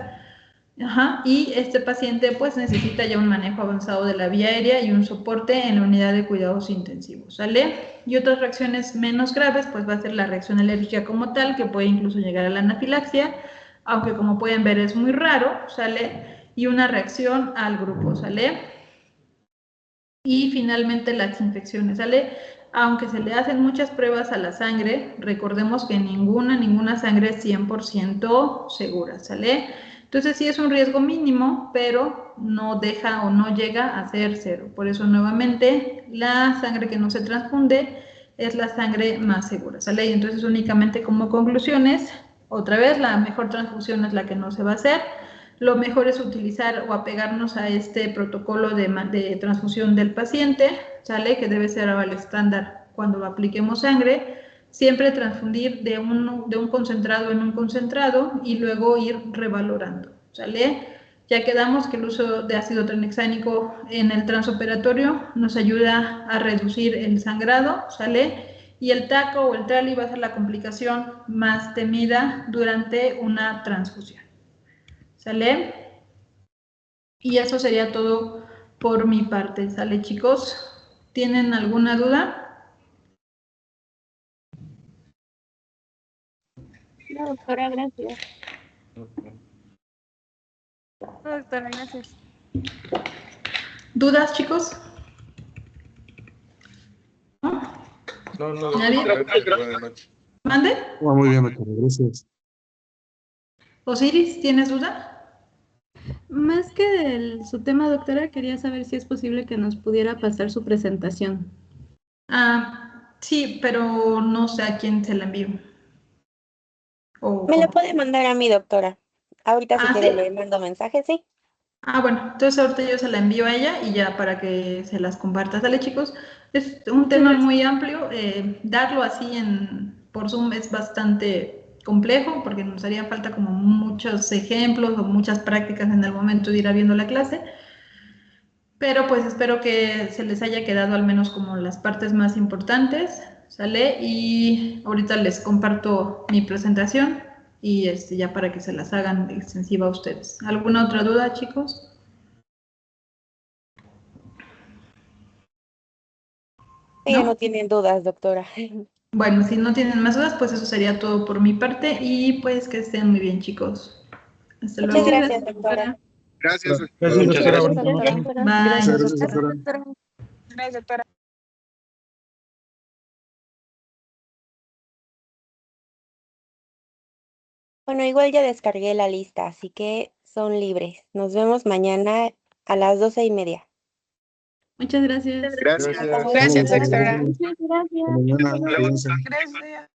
Y este paciente pues necesita ya un manejo avanzado de la vía aérea y un soporte en la unidad de cuidados intensivos, ¿sale? Y otras reacciones menos graves pues va a ser la reacción alérgica como tal, que puede incluso llegar a la anafilaxia, aunque como pueden ver es muy raro, ¿sale? Y una reacción al grupo, ¿sale? Y finalmente las infecciones, ¿sale? Aunque se le hacen muchas pruebas a la sangre, recordemos que ninguna sangre es 100% segura, ¿sale? Entonces sí es un riesgo mínimo, pero no deja o no llega a ser cero. Por eso nuevamente la sangre que no se transfunde es la sangre más segura, ¿sale? Y entonces únicamente como conclusiones, otra vez la mejor transfusión es la que no se va a hacer. Lo mejor es utilizar o apegarnos a este protocolo de transfusión del paciente, ¿sale? Que debe ser el estándar cuando apliquemos sangre. Siempre transfundir de un concentrado en un concentrado y luego ir revalorando, ¿sale? Ya quedamos que el uso de ácido tranexámico en el transoperatorio nos ayuda a reducir el sangrado, ¿sale? Y el TACO o el TRALI va a ser la complicación más temida durante una transfusión, ¿sale? Y eso sería todo por mi parte, ¿sale, chicos? ¿Tienen alguna duda? No, doctora, gracias. No, doctora, gracias. ¿Dudas, chicos? No, ¿Nadie? buenas noches. ¿Mande? Muy bien, doctora, gracias. Osiris, ¿tienes duda? Más que su tema, doctora, quería saber si es posible que nos pudiera pasar su presentación. Sí, pero no sé a quién se la envío. Me lo puede mandar a mi doctora. Ahorita si quiere ¿sí? le mando mensaje, ¿sí? Bueno, entonces ahorita yo se la envío a ella y ya para que se las comparta. ¿Sale, chicos? Es un tema muy amplio. Darlo así por Zoom es bastante complejo porque nos haría falta como muchos ejemplos o muchas prácticas en el momento de ir viendo la clase. Pero pues espero que se les haya quedado al menos como las partes más importantes, ¿sale? Y ahorita les comparto mi presentación y ya para que se las hagan extensiva a ustedes. ¿Alguna otra duda, chicos? Ya ¿No? no tienen dudas, doctora. Bueno, si no tienen más dudas, pues eso sería todo por mi parte y pues que estén muy bien, chicos. Hasta Muchas luego. gracias, doctora. Gracias. Gracias, Muchas doctora. gracias. Buenas Doctora. noches. Bye. Muchas gracias, doctora. Gracias, doctora. Bueno, igual ya descargué la lista, así que son libres. Nos vemos mañana a las 12:30. Muchas gracias. Gracias. Gracias, Hasta doctora. luego. Muchas gracias. Hasta mañana. Cuídense. Gracias.